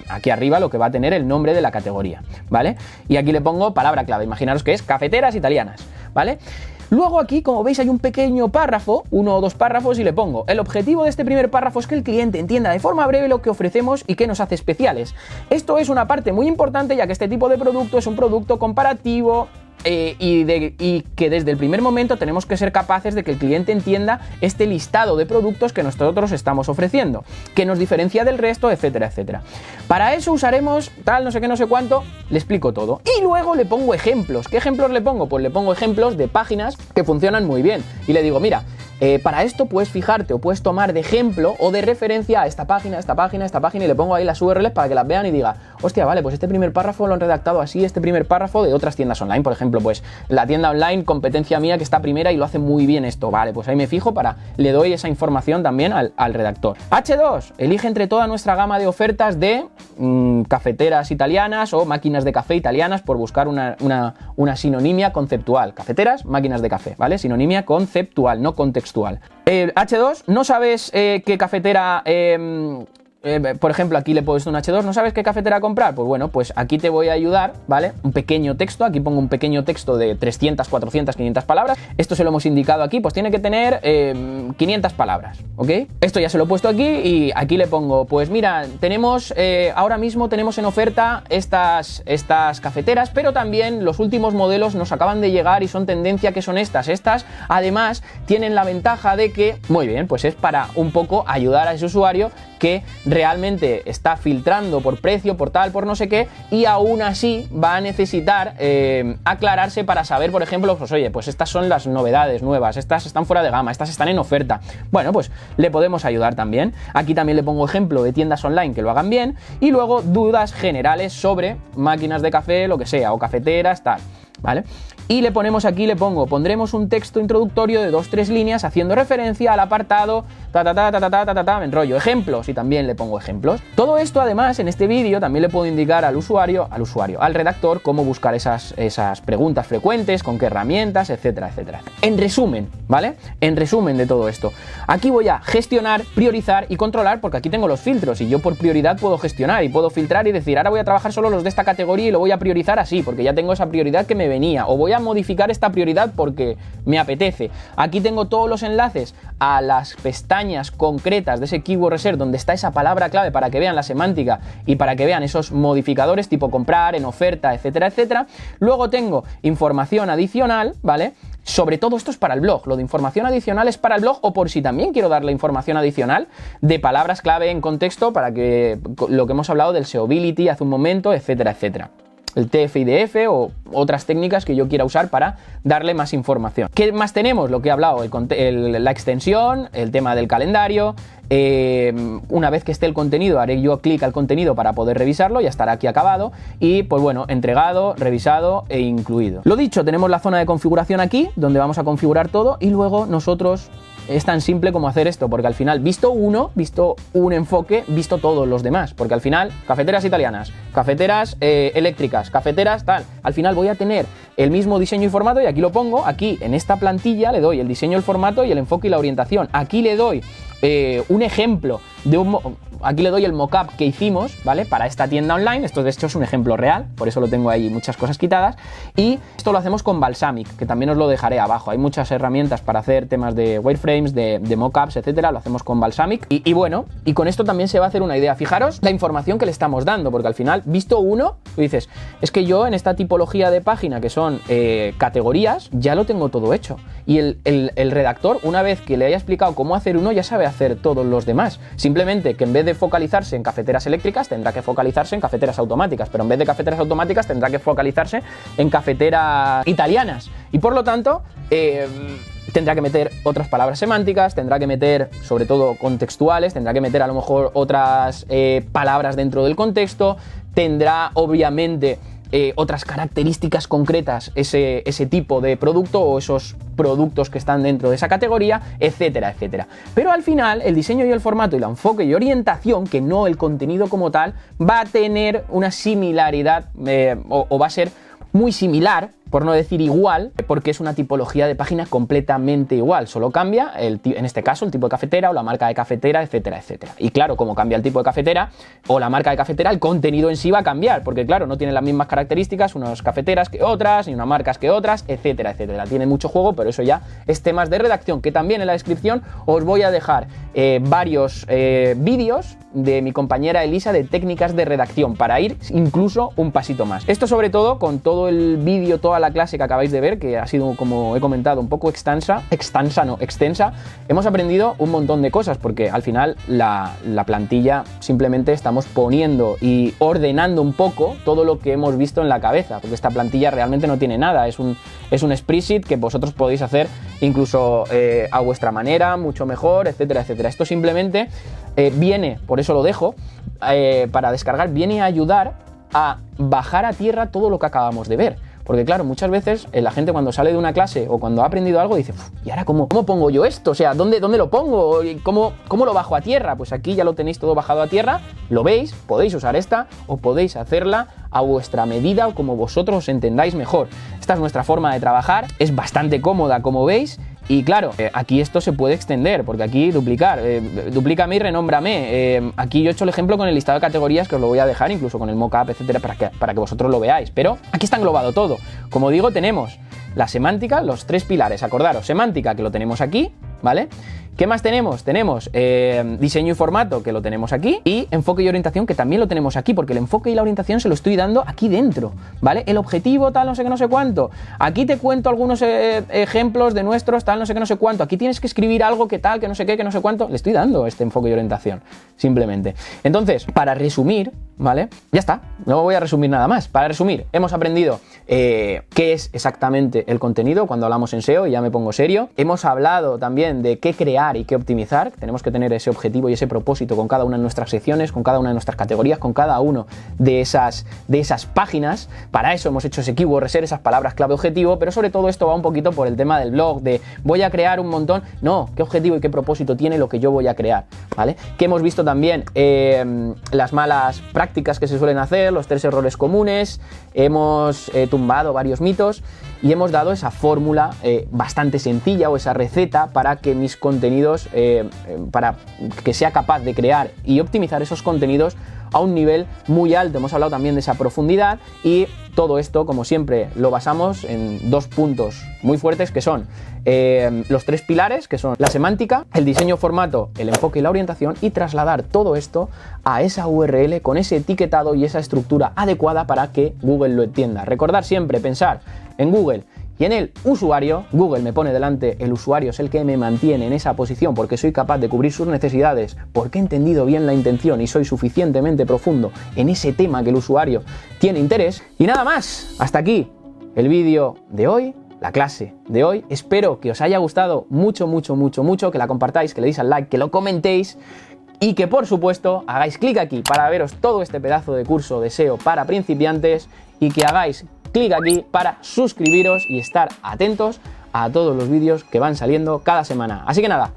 aquí arriba lo que va a tener el nombre de la categoría, ¿vale? Y aquí le pongo palabra clave. Imaginaros que es cafeteras italianas, ¿vale? Luego aquí, como veis, hay un pequeño párrafo, 1 o 2 párrafos, y le pongo: el objetivo de este primer párrafo es que el cliente entienda de forma breve lo que ofrecemos y qué nos hace especiales. Esto es una parte muy importante, ya que este tipo de producto es un producto comparativo, y que desde el primer momento tenemos que ser capaces de que el cliente entienda este listado de productos que nosotros estamos ofreciendo, que nos diferencia del resto, etcétera, etcétera. Para eso usaremos tal, no sé qué, no sé cuánto, le explico todo. Y luego le pongo ejemplos. ¿Qué ejemplos le pongo? Pues le pongo ejemplos de páginas que funcionan muy bien. Y le digo, mira, para esto puedes fijarte o puedes tomar de ejemplo o de referencia a esta página, esta página, esta página, y le pongo ahí las URLs para que las vean y diga, hostia, vale, pues este primer párrafo lo han redactado así, este primer párrafo de otras tiendas online, por ejemplo, pues la tienda online, competencia mía, que está primera y lo hace muy bien esto, vale, pues ahí me fijo, le doy esa información también al redactor. H2, elige entre toda nuestra gama de ofertas de cafeteras italianas o máquinas de café italianas, por buscar una sinonimia conceptual. Cafeteras, máquinas de café, ¿vale? Sinonimia conceptual, no contextual. H2, no sabes qué cafetera, por ejemplo, aquí le he puesto un H2, ¿no sabes qué cafetera comprar? Pues bueno, pues aquí te voy a ayudar, ¿vale? Un pequeño texto, aquí pongo un pequeño texto de 300, 400, 500 palabras. Esto se lo hemos indicado aquí, pues tiene que tener 500 palabras, ¿ok? Esto ya se lo he puesto aquí, y aquí le pongo, pues mira, ahora mismo tenemos en oferta estas cafeteras, pero también los últimos modelos nos acaban de llegar y son tendencia, que son estas. Estas, además, tienen la ventaja de que, muy bien, pues es para un poco ayudar a ese usuario que realmente está filtrando por precio, por tal, por no sé qué, y aún así va a necesitar aclararse para saber, por ejemplo, pues oye, pues estas son las novedades nuevas, estas están fuera de gama, estas están en oferta. Bueno, pues le podemos ayudar también. Aquí también le pongo ejemplo de tiendas online que lo hagan bien, y luego dudas generales sobre máquinas de café, lo que sea, o cafeteras, tal, ¿vale? Y le ponemos aquí, pondremos un texto introductorio de 2-3 líneas haciendo referencia al apartado me enrollo, ejemplos, y también le pongo ejemplos. Todo esto, además, en este vídeo también le puedo indicar al redactor, cómo buscar esas preguntas frecuentes, con qué herramientas, etcétera, etcétera. En resumen, ¿vale? En resumen de todo esto, aquí voy a gestionar, priorizar y controlar, porque aquí tengo los filtros y yo por prioridad puedo gestionar y puedo filtrar y decir, ahora voy a trabajar solo los de esta categoría y lo voy a priorizar así, porque ya tengo esa prioridad que me venía, o voy a modificar esta prioridad porque me apetece. Aquí tengo todos los enlaces a las pestañas concretas de ese Keyword Research donde está esa palabra clave para que vean la semántica y para que vean esos modificadores tipo comprar, en oferta, etcétera, etcétera. Luego tengo información adicional, ¿vale? Sobre todo esto es para el blog, lo de información adicional es para el blog o por si también quiero darle información adicional de palabras clave en contexto para que lo que hemos hablado del SEObility hace un momento, etcétera, etcétera. El TF-IDF o otras técnicas que yo quiera usar para darle más información. ¿Qué más tenemos? Lo que he hablado, la extensión, el tema del calendario. Una vez que esté el contenido, haré yo clic al contenido para poder revisarlo, ya estará aquí acabado y pues bueno, entregado, revisado e incluido. Lo dicho, tenemos la zona de configuración aquí, donde vamos a configurar todo y luego nosotros... Es tan simple como hacer esto, porque al final, visto un enfoque, visto todos los demás, porque al final, cafeteras italianas, cafeteras eléctricas, cafeteras tal, al final voy a tener el mismo diseño y formato y aquí lo pongo, aquí en esta plantilla le doy el diseño, el formato y el enfoque y la orientación. Aquí le doy un ejemplo de aquí le doy el mockup que hicimos, ¿vale? Para esta tienda online, esto de hecho es un ejemplo real, por eso lo tengo ahí muchas cosas quitadas, y esto lo hacemos con Balsamiq, que también os lo dejaré abajo, hay muchas herramientas para hacer temas de wireframes, de mockups, etcétera, lo hacemos con Balsamiq, y bueno, y con esto también se va a hacer una idea, fijaros la información que le estamos dando, porque al final, visto uno, tú dices, es que yo en esta tipología de página que son categorías, ya lo tengo todo hecho, y el redactor, una vez que le haya explicado cómo hacer uno, ya sabe hacer todos los demás, simplemente que en vez de focalizarse en cafeteras eléctricas, tendrá que focalizarse en cafeteras automáticas, pero en vez de cafeteras automáticas tendrá que focalizarse en cafeteras italianas y por lo tanto tendrá que meter otras palabras semánticas, tendrá que meter sobre todo contextuales, tendrá que meter a lo mejor otras palabras dentro del contexto, tendrá obviamente otras características concretas ese tipo de producto o esos productos que están dentro de esa categoría, etcétera, etcétera. Pero al final el diseño y el formato y el enfoque y orientación, que no el contenido como tal, va a tener una similaridad o va a ser muy similar, por no decir igual, porque es una tipología de página completamente igual, solo cambia, en este caso, el tipo de cafetera o la marca de cafetera, etcétera, etcétera. Y claro, como cambia el tipo de cafetera o la marca de cafetera, el contenido en sí va a cambiar, porque claro, no tiene las mismas características unas cafeteras que otras, ni unas marcas que otras, etcétera, etcétera. Tiene mucho juego, pero eso ya es temas de redacción, que también en la descripción os voy a dejar varios vídeos de mi compañera Elisa de técnicas de redacción para ir incluso un pasito más. Esto sobre todo con todo el vídeo, toda la clase que acabáis de ver, que ha sido, como he comentado, un poco extensa, hemos aprendido un montón de cosas, porque al final la plantilla simplemente estamos poniendo y ordenando un poco todo lo que hemos visto en la cabeza, porque esta plantilla realmente no tiene nada, es un spreadsheet que vosotros podéis hacer incluso a vuestra manera, mucho mejor, etcétera, etcétera. Esto simplemente viene, por eso lo dejo, para descargar, viene a ayudar a bajar a tierra todo lo que acabamos de ver. Porque claro, muchas veces la gente cuando sale de una clase o cuando ha aprendido algo dice, ¿y ahora cómo pongo yo esto? O sea, ¿dónde lo pongo? ¿Cómo lo bajo a tierra? Pues aquí ya lo tenéis todo bajado a tierra, lo veis, podéis usar esta o podéis hacerla a vuestra medida o como vosotros os entendáis mejor. Esta es nuestra forma de trabajar, es bastante cómoda como veis. Y claro, aquí esto se puede extender, porque aquí duplicar, duplícame y renómbrame. Aquí yo he hecho el ejemplo con el listado de categorías, que os lo voy a dejar, incluso con el mockup, etcétera, para que vosotros lo veáis. Pero aquí está englobado todo. Como digo, tenemos la semántica, los tres pilares. Acordaros, semántica, que lo tenemos aquí, ¿vale? ¿Qué más tenemos? Tenemos diseño y formato, que lo tenemos aquí, y enfoque y orientación, que también lo tenemos aquí, porque el enfoque y la orientación se lo estoy dando aquí dentro, ¿vale? El objetivo, tal, no sé qué, no sé cuánto. Aquí te cuento algunos ejemplos de nuestros, tal, no sé qué, no sé cuánto. Aquí tienes que escribir algo que tal, que no sé qué, que no sé cuánto. Le estoy dando este enfoque y orientación, simplemente. Entonces, para resumir, ¿vale? Ya está, no voy a resumir nada más. Para resumir, hemos aprendido qué es exactamente el contenido cuando hablamos en SEO, y ya me pongo serio. Hemos hablado también de qué crear y qué optimizar. Tenemos que tener ese objetivo y ese propósito con cada una de nuestras secciones, con cada una de nuestras categorías, con cada uno de esas páginas. Para eso hemos hecho ese Keyword Research, esas palabras clave objetivo, pero sobre todo esto va un poquito por el tema del blog, de voy a crear un montón. No, qué objetivo y qué propósito tiene lo que yo voy a crear, ¿vale? Que hemos visto también las malas prácticas que se suelen hacer, los 3 errores comunes, hemos tumbado varios mitos y hemos dado esa fórmula bastante sencilla o esa receta para que mis contenidos, para que sea capaz de crear y optimizar esos contenidos a un nivel muy alto. Hemos hablado también de esa profundidad y todo esto, como siempre, lo basamos en dos puntos muy fuertes que son los tres pilares, que son la semántica, el diseño formato, el enfoque y la orientación, y trasladar todo esto a esa URL con ese etiquetado y esa estructura adecuada para que Google lo entienda. Recordar siempre pensar en Google y en el usuario. Google me pone delante, el usuario es el que me mantiene en esa posición porque soy capaz de cubrir sus necesidades, porque he entendido bien la intención y soy suficientemente profundo en ese tema que el usuario tiene interés. Y nada más, hasta aquí el vídeo de hoy, la clase de hoy. Espero que os haya gustado mucho, que la compartáis, que le deis al like, que lo comentéis y que por supuesto hagáis clic aquí para veros todo este pedazo de curso de SEO para principiantes y que hagáis clic aquí para suscribiros y estar atentos a todos los vídeos que van saliendo cada semana. Así que nada,